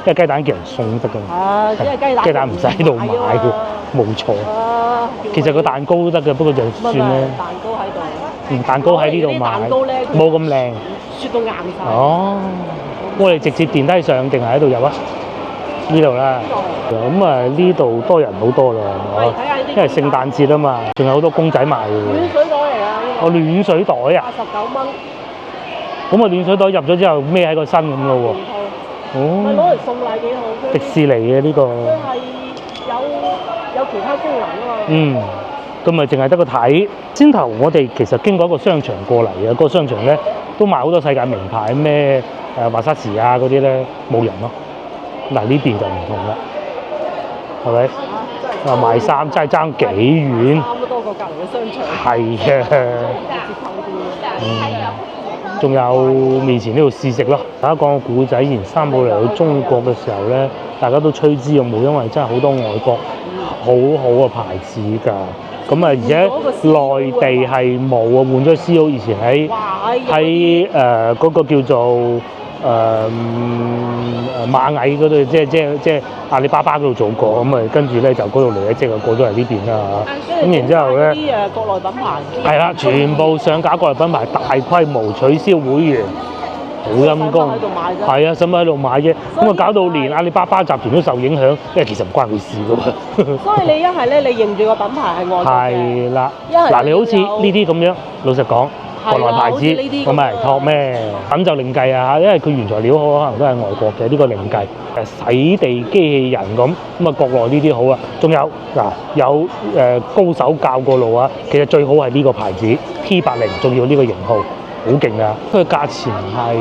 因為雞蛋叫人送得㗎。因為雞蛋唔使喺度買嘅，冇錯。其實個蛋糕都得嘅，不過就算咧。蛋糕喺度。蛋糕喺呢度買，冇咁靚。雪到硬晒。哦，我哋直接電梯上定係喺度入啊？呢度啦。咁呢度多人好多啦，因為聖誕節啊嘛，仲有好多公仔賣嘅。暖水袋嚟啊！哦，暖水袋啊89蚊。咁暖水袋入咗之後孭喺個身咁咯喎。攞嚟送禮幾好。迪士尼嘅呢個。佢係有其他功能啊嘛。咁咪淨係得個睇。先頭我哋其實經過一個商場過嚟嘅，個商場咧都賣好多世界名牌，咩華莎士啊嗰啲咧冇人咯。嗱呢邊就唔同啦，係咪？賣衫真係爭幾遠。差唔多過隔離嘅商場。係嘅。仲有面前呢度試食咯。大家講個古仔，以前三寶嚟到中國嘅時候咧，大家都趨之若鶩，因為真係好多外國好好嘅牌子㗎。咁而且內地係冇啊，換咗 CEO 以前喺嗰個叫做螞蟻嗰度，即係阿里巴巴嗰度做過，咁跟住咧就嗰度嚟一隻啊過咗嚟呢邊啦嚇。咁然之後咧，啲國內品牌係啦，全部上架國內品牌，大規模取消會員。好陰功，係啊，使乜喺度買啫？咁搞到連阿里巴巴集團都受影響，因為其實唔關佢事㗎喎。所以你一係咧，你認住個品牌係外國嘅。係啦，嗱你好似呢啲咁樣，老實講，國內牌子咁咪托咩？咁就另計啊嚇，因為佢原材料可能都係外國嘅，呢個另計。洗地機器人咁國內呢啲好啊。仲有嗱有高手教過路啊，其實最好係呢個牌子 T80，仲要呢個型號。好勁啊！佢嘅價錢係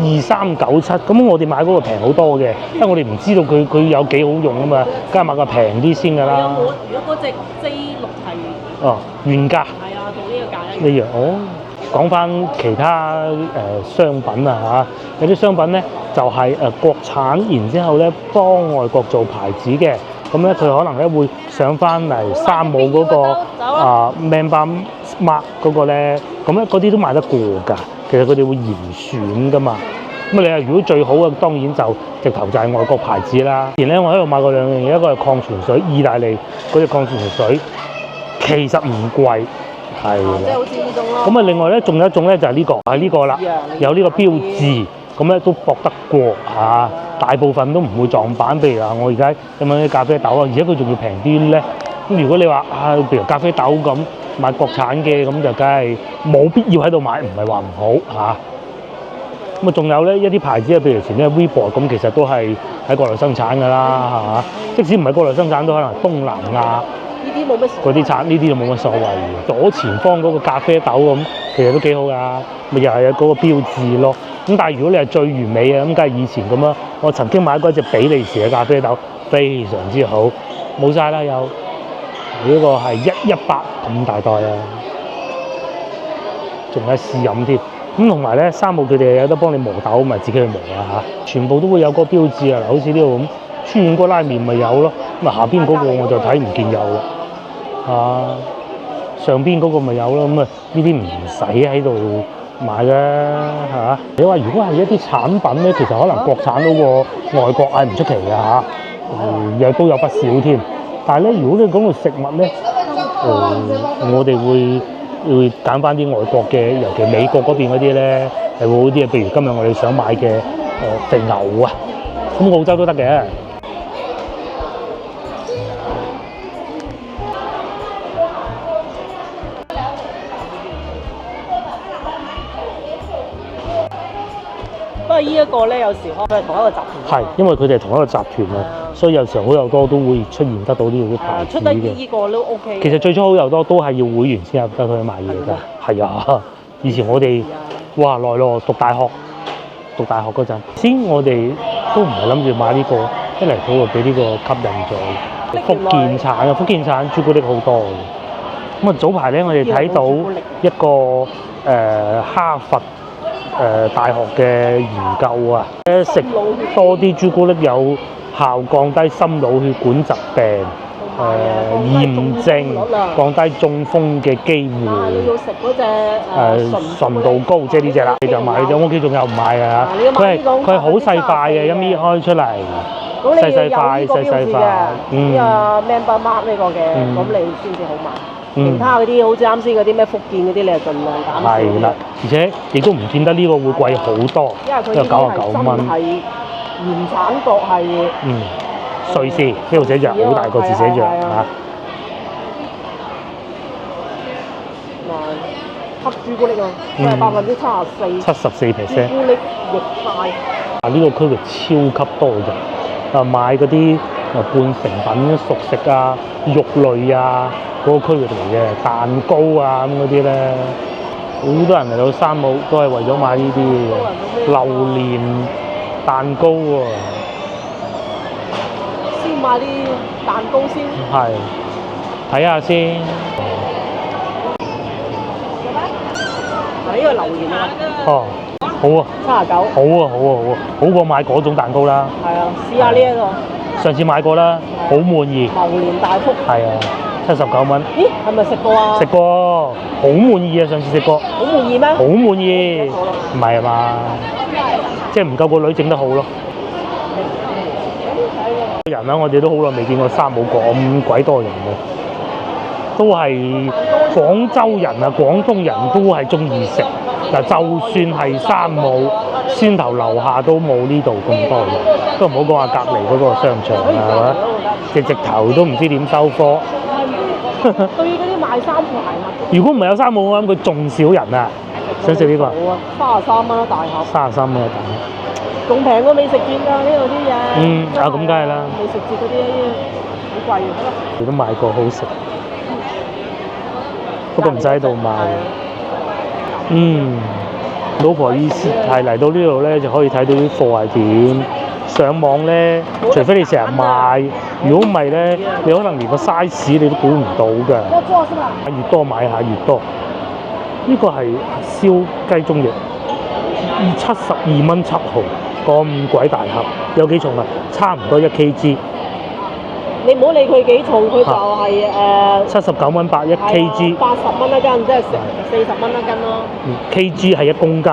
2397，咁我哋買嗰個平好多嘅，因為我哋唔知道佢有幾好用啊嘛，梗係買個平啲先㗎啦。如果嗰隻 J6係原價。係啊，同呢個價一樣。講翻其他商品啊嚇，有啲商品咧就係國產，然之後咧幫外國做牌子嘅，咁咧佢可能咧會上翻嚟山姆嗰個Member Mark 嗰個咧，咁咧嗰啲都賣得過㗎。其實佢哋會嚴選㗎嘛。咁你話如果最好嘅當然就直頭就係外國牌子啦。以前咧我喺度買過兩樣嘢，一個係礦泉水，意大利嗰隻礦泉水其實唔貴。係啦，即係好似呢種咯。咁另外咧，仲有一種咧就係呢個，係呢個啦，有呢個標誌，咁咧都搏得過嚇，大部分都唔會撞板。譬如話，我而家有冇啲咖啡豆啊？而且佢仲要平啲咧。咁如果你話譬如咖啡豆咁買國產嘅，咁就梗係冇必要喺度買，唔係話唔好嚇。咁仲有咧一啲牌子啊，譬如前咧 Weibo 咁，其實都係喺國內生產㗎啦，即使唔係國內生產，都可能東南亞。嗰啲產呢啲就冇乜所謂嘅。左前方嗰個咖啡豆咁，其實都幾好㗎，咪又係有嗰個標誌咯。咁但係如果你係最完美嘅，咁梗係以前咁啦。我曾經買過一隻比利時嘅咖啡豆，非常之好，冇晒啦有。呢個係118咁大袋啊，仲有試飲添。咁同埋咧，山姆佢哋有得幫你磨豆，咪自己去磨啊嚇。全部都會有個標誌啊，好似呢度咁，川碗哥拉麵咪有咯。咁啊下邊嗰個我就睇唔見有啦。啊，上邊嗰個咪有咯。咁啊呢啲唔使喺度買嘅嚇。你話如果係一啲產品咧，其實可能國產嗰個外國係唔出奇嘅嚇，又都有不少添。但係咧，如果你講到食物咧，我哋會揀翻啲外國嘅，尤其美國嗰邊嗰啲咧係會好啲嘅。譬如今日我哋想買嘅肥牛啊，咁澳洲都得嘅。不過呢一個咧，有時可能係同一個集團。係，因為佢哋係同一個集團啊，所以有時候好有多都會出現得到呢啲牌子出得嘅。呢個都 OK。其實最初好有多都係要會員先入得去買嘢㗎。係啊，以前我哋哇來咯，讀大學嗰陣，先我哋都唔係諗住買呢個，一嚟到就俾呢個吸引咗。福建產啊，福建產朱古力好多嘅。咁啊早排咧，我哋睇到一個哈佛大學嘅研究啊，食多啲朱古力有效降低心腦血管疾病、炎症，降低中風嘅機會。你要食嗰隻純度高，即係呢只啦，你就買咗。我屋企仲有唔買啊？佢係好細塊嘅，一搣開出嚟，細塊。呢個 Member Mark 呢個嘅，咁你先至好買。其他嗰啲好似啱先嗰啲咩福建嗰啲，你係盡量減少。係啦，而且亦都唔見得呢個會貴好多，因為佢99蚊。係原產國係瑞士，呢度寫着好大個字寫着嚇。黑朱古力啊，佢係74%。74%。朱古力液態。啊！呢個區域超級多人，買嗰啲半成品熟食啊、肉類啊嗰個區域嚟嘅，蛋糕啊咁嗰啲咧，好多人嚟到山姆都係為咗買呢啲嘅榴蓮蛋糕喎。先買啲蛋糕先。係，睇下先。呢個榴蓮啊。哦，好啊。79。好啊，好過買嗰種蛋糕啦。係啊，試下呢一個。上次買過啦，好滿意。榴蓮大福。係啊，79蚊。咦，係咪食過啊？食過，好滿意啊！上次食過。好滿意咩？好滿意。唔係啊嘛，即係唔夠個女整得好咯。人啦，我哋都好耐未見過山姆咁鬼多人嘅，都係廣州人啊、廣東人都係中意食。嗱，就算係山姆先頭樓下都冇呢度咁多人，都唔好講話隔離嗰個商場啊，係嘛？直頭都唔知點收貨。對於嗰啲賣衫褲鞋襪，如果唔係有山姆，我諗佢仲少人啊！想食呢個？33蚊一大盒。33蚊一大盒。仲平過美食券㗎呢度啲嘢。咁梗係啦。美食節嗰啲好貴嘅。你都買過好食，不過唔使喺度買。老婆意思係嚟到呢度咧，就可以睇到啲貨係點。上網咧，除非你成日買，如果唔係咧，你可能連個 size 你都估唔到㗎。越多買下越多。呢個係燒雞中翼，72蚊7毫，咁鬼大盒，有幾重啊？差唔多1 kg。你唔好理佢幾重，佢就係79蚊8 1 kg。80蚊一斤，即係40蚊一斤咯。kg 係1公斤。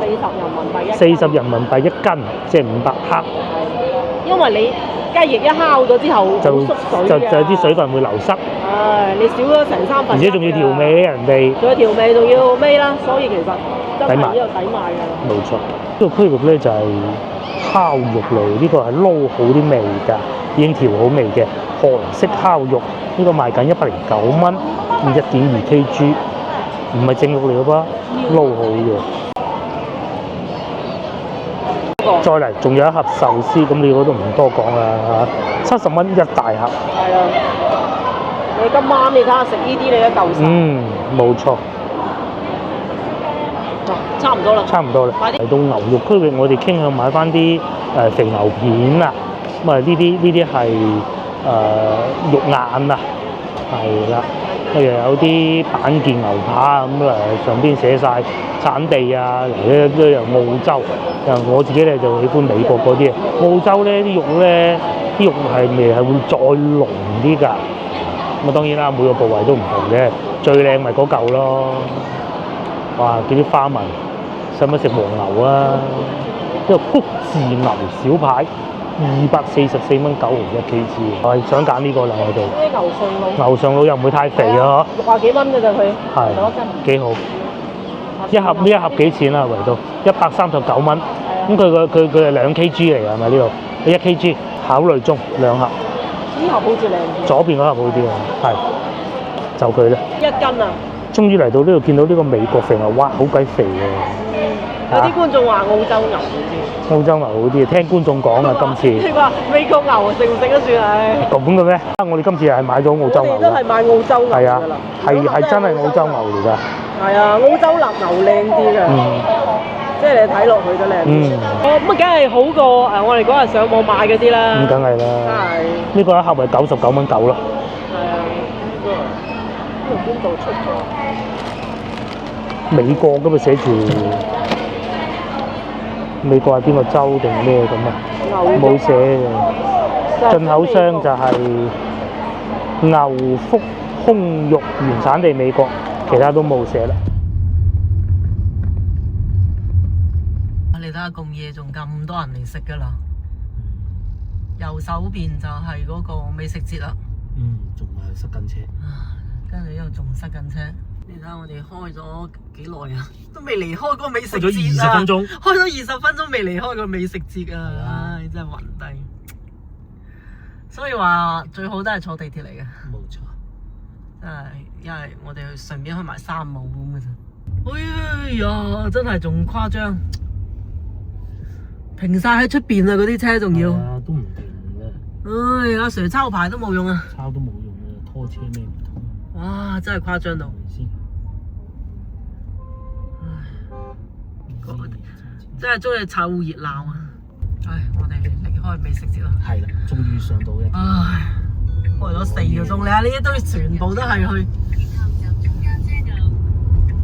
40人民幣一斤，即係500克。因為你雞翼一烤咗之後就縮水就有啲水分會流失。你少咗成3分。而且仲要調味，人哋。仲要調味，仲要味啦，所以其實真係呢度抵買㗎。冇錯，呢個區域咧就係烤肉類，呢個係撈好啲味㗎，已經調好味嘅韓式烤肉，呢個賣緊109蚊，1.2 kg，唔係正肉嚟嘅噃，撈好嘅。再嚟，仲有一盒壽司，咁你嗰度唔多講啦嚇，70蚊一大盒。係啊，你今晚你睇下食呢啲，你都夠晒。冇錯。差唔多啦。差唔多啦。嚟到牛肉區域，我哋傾向買翻啲肥牛片啊，咁啊呢啲係肉眼啊，係啦。跟住有啲板件牛扒咁上邊寫晒產地啊，嚟都由澳洲。我自己咧就喜歡美國嗰啲，澳洲咧啲肉係味係會再濃啲㗎。咁啊當然啦，每個部位都唔同嘅，最靚咪嗰嚿咯。哇！叫啲花紋，使唔使食黃牛啊？呢個谷字牛小排244蚊9毫1kg，我係想揀呢個啦，我哋。啲牛上腦。牛上腦又唔會太肥啊，60幾蚊㗎咋佢。係。幾好。呢一盒幾錢啊？圍到139蚊。咁佢係2kg 嚟㗎，係咪呢度？1kg 考慮中2盒。呢盒好似靚啲。左邊嗰盒好啲啊，係。就佢啦。1斤啊！終於嚟到呢度見到呢個美國肥牛，哇！好鬼肥喎。有啲觀眾話澳洲牛好啲。澳洲牛好啲，聽觀眾講啊，今次。你話美國牛食唔食得算係？咁嘅咩？我哋今次係買咗澳洲牛。我哋都係買澳洲牛㗎啦。係真係澳洲牛嚟㗎。係啊，澳洲牛靚啲㗎。即係你睇落去都靚啲。咁梗係好過我哋嗰日上網買嗰啲啦。咁梗係啦。係。呢個一盒係99蚊9咯。係啊。呢個邊度出咗？美國嗰度寫住美國係邊個州定咩咁啊？冇寫嘅。進口商就係牛腹胸肉原產地美國，其他都冇寫啦。你睇下咁夜仲咁多人嚟食㗎啦！右手邊就係嗰個美食節啦。仲係塞緊車。跟住呢度仲塞緊車。你睇下我哋開咗幾耐啊？都未離開嗰個美食節啊！開咗20分鐘。開咗20分鐘未離開個美食節啊！唉，真係暈低。所以話最好都係坐地鐵嚟嘅。冇錯。真係，因為我哋去順便去埋山姆咁嘅啫。哎呀，真係仲誇張，停晒喺出邊啊！嗰啲車仲要。都唔停嘅。唉，阿 Sir 抄牌都冇用啊！抄都冇用嘅，拖車咩唔通？哇！真係誇張到。真係中意湊熱鬧啊！唉，我哋離開美食節啦。係啦，終於上到一。唉，開咗4個鐘，你睇呢一堆全部都係去。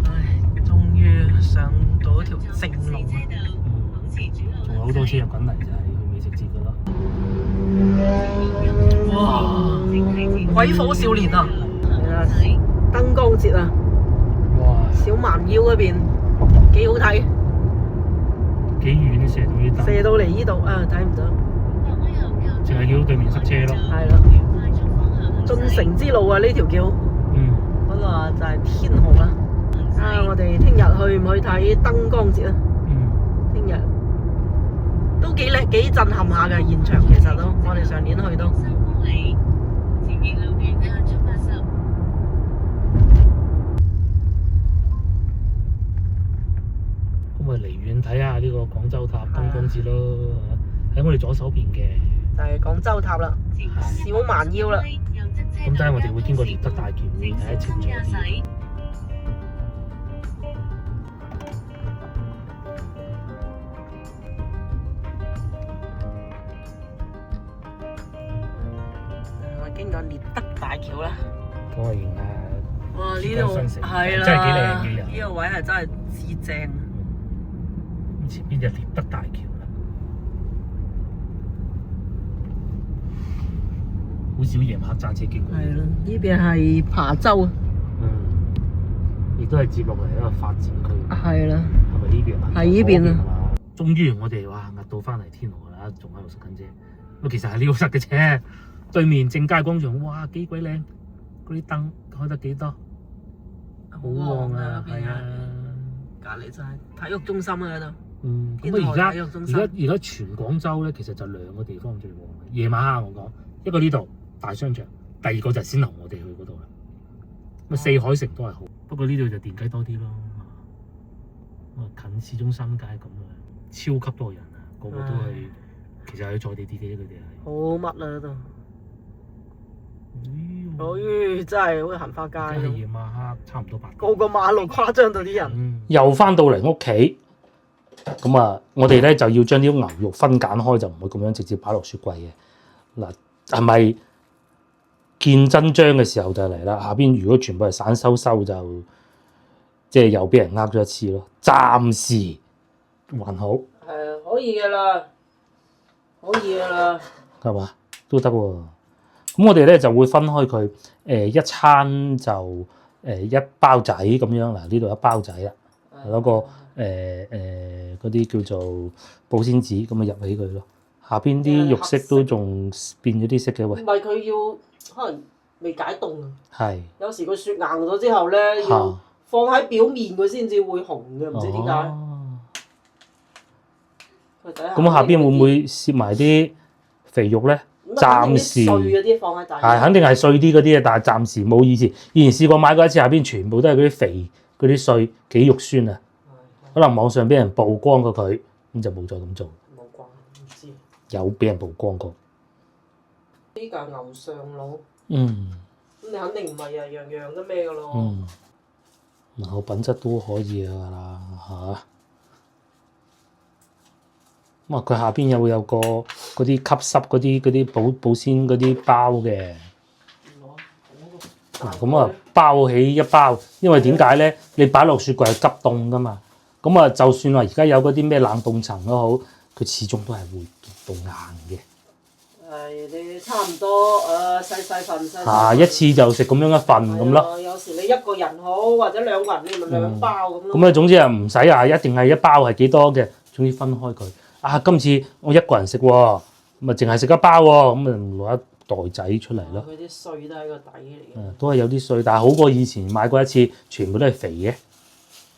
唉，終於上到一條正路啊！仲有好多車入緊嚟，就係去美食節噶啦。哇！鬼火少年啊！燈光節啊！哇！小蠻腰嗰邊幾好睇。幾遠射到呢度？射到嚟呢度啊，睇唔到。淨係叫對面塞車咯。係啦。進城之路啊，呢條叫。嗰個就係天河啦。我哋聽日去唔去睇燈光節啊？聽日都幾叻，幾震撼下嘅現場，其實都，我哋上年去都。咁咪離遠睇下呢個廣州塔燈光節咯，喺我哋左手邊嘅。就係廣州塔啦，小蠻腰啦。咁等下我哋會經過獵德大橋，會睇得清楚啲。我經過獵德大橋啦。咁我影下。哇！呢度係啦，真係幾靚嘅人。呢個位係真係至正。前邊就獵德大橋啦，好少夜晚黑揸車經過。係啦，呢邊係琶洲啊。亦都係接落嚟一個發展區。係啦。係咪呢邊啊？係呢邊啊。終於我哋哇壓到翻嚟天河啦，仲喺度塞緊車。咁其實係呢度塞嘅車，對面正佳廣場，哇幾鬼靚，嗰啲燈開得幾多，好旺啊！係啊，隔離就係體育中心啊喺度。咁而家全廣州咧，其實就2個地方最旺嘅。夜晚黑我講，一個呢度大商場，第二個就係先頭我哋去嗰度啦。咁四海城都係好，不過呢度就電雞多啲咯。近市中心街咁啊，超級多人啊，個個都係，其實係坐地鐵嘅佢哋係。好乜啦都。真係好似行花街咁。夜晚黑差唔多8點。個個馬路誇張到啲人。又翻到嚟屋企，咁啊，我哋咧就要將啲牛肉分揀開，就唔會咁樣直接擺落雪櫃嘅。嗱，係咪見真章嘅時候就嚟啦？下邊如果全部係散收收，就即係又俾人呃咗一次咯。暫時還好。可以㗎啦，可以㗎啦。係嘛？都得喎。咁我哋咧就會分開佢，一餐就一包仔咁樣。嗱，呢度一包仔啦，攞個嗰啲叫做保鮮紙咁啊入起佢咯。下邊啲肉色都仲變咗啲色嘅喂。唔係佢要可能未解凍啊。係。有時個雪硬咗之後咧，要放喺表面佢先至會紅嘅，唔知點解。咁下邊會唔會攝埋啲肥肉咧？暫時碎嗰啲放喺底。係肯定係碎啲嗰啲啊，但係暫時冇以前試過買過一次，下邊全部都係嗰啲肥嗰啲碎，幾肉酸啊！可能網上俾人曝光過佢，咁就冇再咁做。冇光，唔知。有俾人曝光過。呢個牛上腦。咁你肯定唔係啊，樣樣都咩㗎咯。然後品質都可以㗎啦嚇。咁啊，佢下邊有個嗰啲吸濕嗰啲保鮮嗰啲包嘅。嗱，咁啊包起一包，因為點解咧？你擺落雪櫃係急凍㗎嘛。咁啊，就算話而家有嗰啲咩冷凍層都好，佢始終都係會結到硬嘅。你差唔多細份。一次就食咁樣一份咁咯。有時你一個人好，或者兩個人你咪兩包咁咯。咁啊，總之啊唔使啊，一定係一包係幾多嘅，總之分開佢。今次我一個人食喎，咁啊淨係食一包喎，咁啊攞一袋仔出嚟咯。佢啲碎都係個底嚟嘅。都係有啲碎，但係好過以前買過一次，全部都係肥嘅。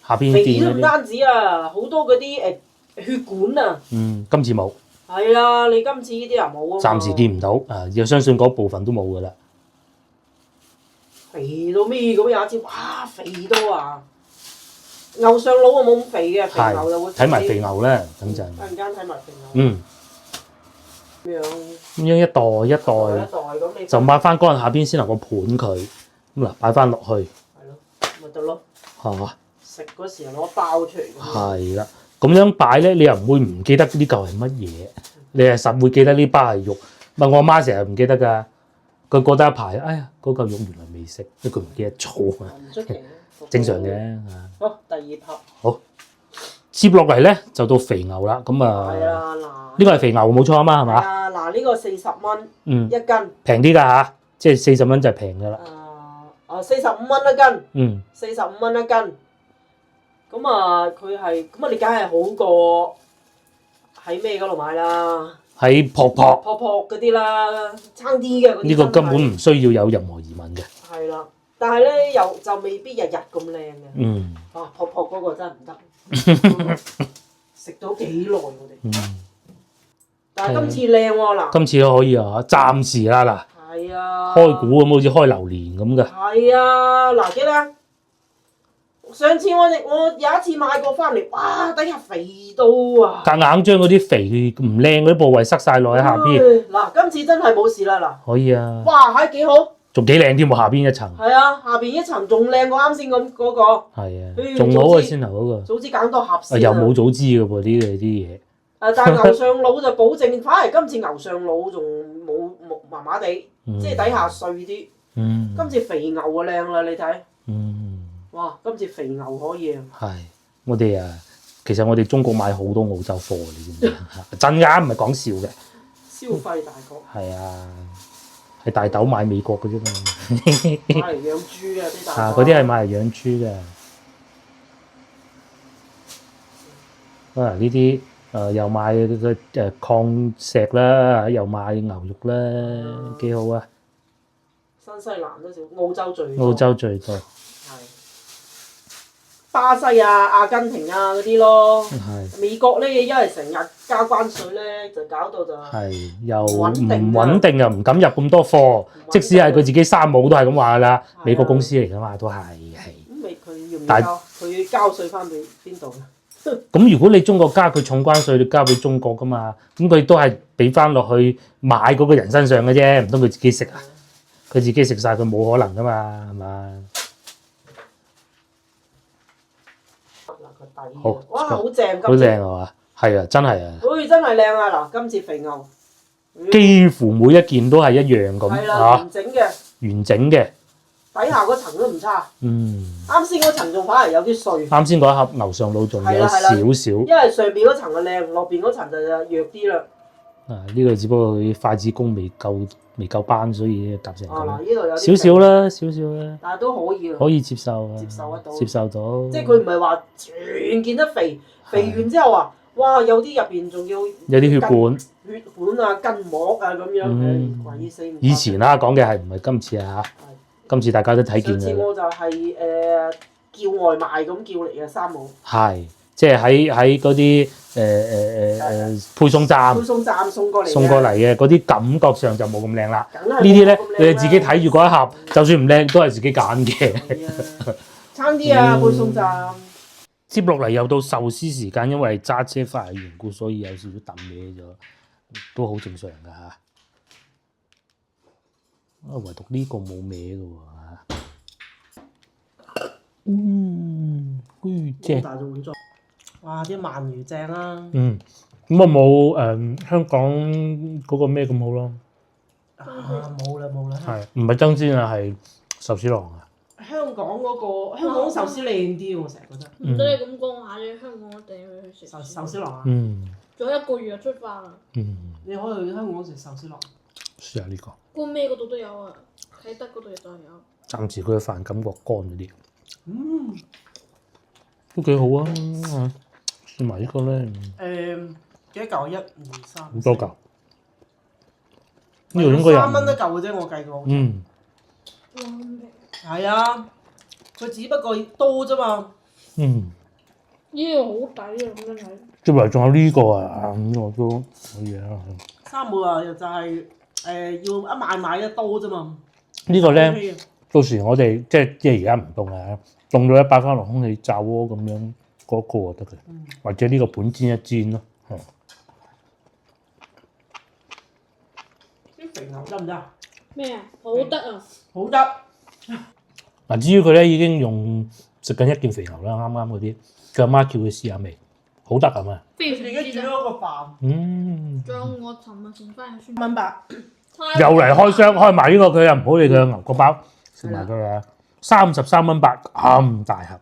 下邊肥都唔單止啊，好多嗰啲血管啊。今次冇。係啊，你今次呢啲又冇啊。暫時見唔到又相信嗰部分都冇㗎啦。肥到咩咁有一次，哇肥到啊！牛上腦啊冇咁肥嘅，肥牛就會睇埋肥牛咧，等陣。陣間睇埋肥牛。咁樣一袋一袋咁你就抹翻乾下邊先能夠盤佢。咁嗱，擺翻落去。係咯，咪得咯。食嗰時攞包出嚟。係啦，咁樣擺咧，你又唔會唔記得呢嚿係乜嘢？你係實會記得呢包係肉。我阿媽成日唔記得㗎，佢過得一排，哎呀，嗰嚿肉原來未食，因為佢唔記得咗啊。唔出奇。正常嘅。好，第二 part。好，接落嚟咧就到肥牛啦。咁啊，係啊，嗱，呢個係肥牛冇錯啊嘛，係嘛？啊，嗱，呢個40蚊一斤，平啲㗎嚇，即係40蚊就係平㗎啦。45蚊一斤，45蚊一斤。咁啊，佢係咁啊，你梗係好過喺咩嗰度買啦？喺撲嗰啲啦，差啲嘅嗰啲。呢個根本唔需要有任何疑問嘅。係啦。但係咧，又就未必日日咁靚嘅。撲嗰個真係唔得，食到幾耐我哋。但係今次靚喎嗱。今次都可以啊，暫時啦嗱。係啊。開估咁好似開榴蓮咁嘅。係啊，嗱，記得上次我有一次買過翻嚟，哇！底下肥到啊！夾硬將嗰啲肥唔靚嗰啲部位塞晒落喺下邊。嗱，今次真係冇事啦嗱。可以啊。哇！係幾好。仲幾靚添喎，下邊一層。係啊，下邊一層仲靚過啱先咁嗰個。係啊，仲好啊先頭嗰個。早知揀多盒先。又冇早知嘅噃呢啲嘢。但係牛上腦就保證，反而今次牛上腦仲冇麻麻地，即係底下碎啲。今次肥牛啊靚啦，你睇。哇！今次肥牛可以啊。係，我哋其實我哋中國買好多澳洲貨，你知唔知？真㗎，唔係講笑嘅。消費大國。係啊。係大豆買美國嘅啫嘛，買嚟養豬啊啲大豆。嗰啲係買嚟養豬嘅。呢啲又買個礦石啦，又買牛肉啦，幾好啊！新西蘭都少，澳洲最多。澳洲最多。係。巴西啊、阿根廷啊嗰啲咯。係。美國咧，因為成日加關稅咧，就搞到就係又唔穩定，又唔敢入咁多貨。即使係佢自己山姆都係咁話㗎啦。美國公司嚟㗎嘛，都係。咁佢要唔要佢交稅翻俾邊度咧？咁如果你中國加佢重關稅，你交俾中國㗎嘛？咁佢都係俾翻落去買嗰個人身上嘅啫，唔通佢自己食啊？佢自己食晒，佢冇可能噶嘛，係嘛？好，哇，好正，好正係嘛？係啊，真係啊，真係靚啊！嗱，今次肥牛，幾乎每一件都係一樣咁係啦，嚇，完整嘅，完整嘅。底下嗰層都唔差。嗯，啱先嗰層仲反而有啲碎，啱先嗰一盒牛上腦仲有係啦少少。因為上邊嗰層就靚，落邊嗰層就弱啲啦。啊，呢個只不過佢筷子工未夠班，所以夾成啊嗱，咁。呢度有少少啦，少少啦，但係都可以啊，可以接受啊，接受得到接受到。即係佢唔係話全件得肥，肥完之後啊，哇！有啲入邊仲要有啲血管。血管啊、筋膜啊咁樣，嗯鬼死唔以前啦講嘅係唔係今次啊嚇？今次大家都睇見嘅。上次我就係叫外賣咁叫嚟嘅三冇。係，即係喺嗰啲配送站配送站送過嚟嘅嗰啲感覺上就冇咁靚啦。梗係冇咁靚啦呢啲咧，你哋自己睇住嗰一盒，就算唔靚都係自己揀嘅。係啊，差啲啊！配送站。接落嚟又到壽司時間，因為揸車翻嚟嘅緣故，所以有少少揼歪咗，都好正常㗎嚇。唯獨呢個冇歪嘅喎嚇。正。大碗裝，哇！啲鰻魚正啦。咁啊冇香港嗰個咩咁好咯。冇啦。係，唔係爭鮮啊，係壽司郎啊。香港壽司靚啲，我成日覺得。唔得你咁講下啫，香港我哋去食壽司郎啊。仲有1個月就出發啦。你可以去香港食壽司郎。試下呢個。官咩嗰度都有啊，啟德嗰度就有。暫時佢嘅飯感覺乾咗啲。都幾好啊！試埋呢個咧。幾多嚿？1、2、3。好多嚿。呢度應該有。3蚊一嚿嘅啫，我計過。係啊，佢只不過多啫嘛。呢個好抵啊！咁樣睇。接嚟仲有呢個啊，呢個都可以啊。三妹啊，就係要一晚買得多啫嘛。呢個咧，到時我哋即係而家唔凍啊，凍到擺翻落空氣炸鍋咁樣嗰個就得嘅，或者呢個盤煎一煎咯。啲肥牛得唔得啊？咩啊？好得啊！好得。嗱，至於佢咧已經用食緊一件肥牛啦，啱啱嗰啲，佢阿媽叫佢試下味，好得係嘛？非常自己煮咗個飯。仲有我尋日剩翻嘅酸蚊白。又嚟開箱，開埋呢個佢又唔好理佢嘅牛角包，食埋佢啊！33蚊8咁大盒。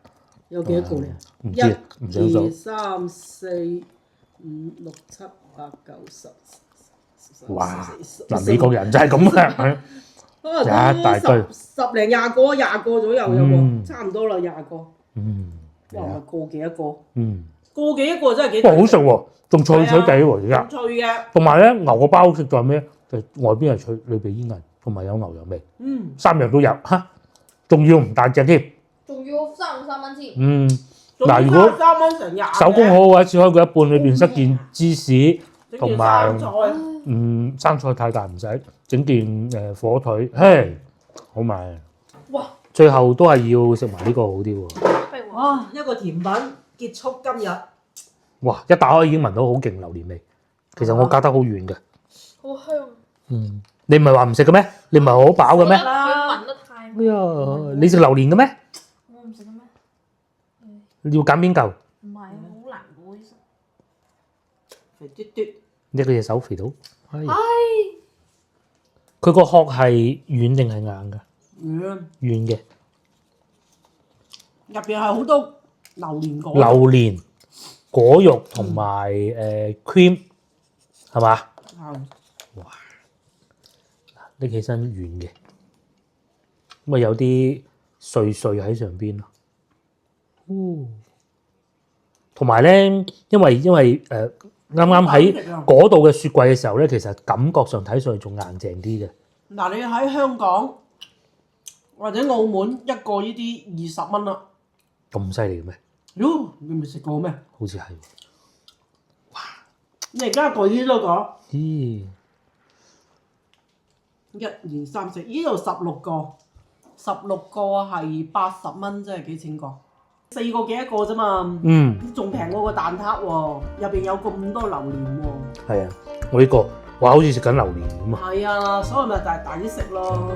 有幾多個咧？唔知，唔想數。 1、2、3、4、5、6、7、8、9、10。哇！嗱，美國人就係咁嘅。一大堆10零20個，20個左右有喎，差唔多啦20個。哇！個幾一個？個幾一個真係幾？哇！好食喎，仲脆脆地喎而家。脆嘅。同埋咧，牛個包好食在咩？就外邊係脆，裏邊煙韌，同埋有牛油味。3樣都有嚇，仲要唔大隻添。仲要33蚊添。嗱，如果3蚊成20。手工好嘅話，切開佢一半，裏邊塞件芝士同埋生菜太大唔使，整件火腿，嘿，好賣。哇！最後都係要食埋呢個好啲喎。哇！一個甜品結束今日。哇！一打開已經聞到好勁榴蓮味，其實我隔得好遠嘅。好香。你唔係話唔食嘅咩？你唔係好飽嘅咩？佢聞得太。哎呀，你食榴蓮嘅咩？我唔食嘅咩？你要揀邊嚿？唔係，好難喎，其實。肥嘟嘟。一個隻手肥到。佢個殼係軟定係硬㗎？軟嘅。入邊係好多榴蓮果。榴蓮果肉同埋cream 係嘛？哇！拎起身軟嘅，咁啊有啲碎碎喺上邊咯。同埋咧，因為啱啱喺嗰度嘅雪櫃嘅時候咧，其實感覺上睇上去仲硬淨啲嘅。嗱，你喺香港或者澳門一個呢啲20蚊啦。咁犀利嘅咩？喲，你未食過咩？好似係。哇！你而家舉呢多個咦？1、2、3、4，呢度16個，16個係80蚊，即係幾錢個？4個幾一個啫嘛。仲平過個蛋撻喎，入邊有咁多榴蓮喎。係啊，我呢個哇，好似食緊榴蓮咁啊！係啊，所以咪大抵食咯。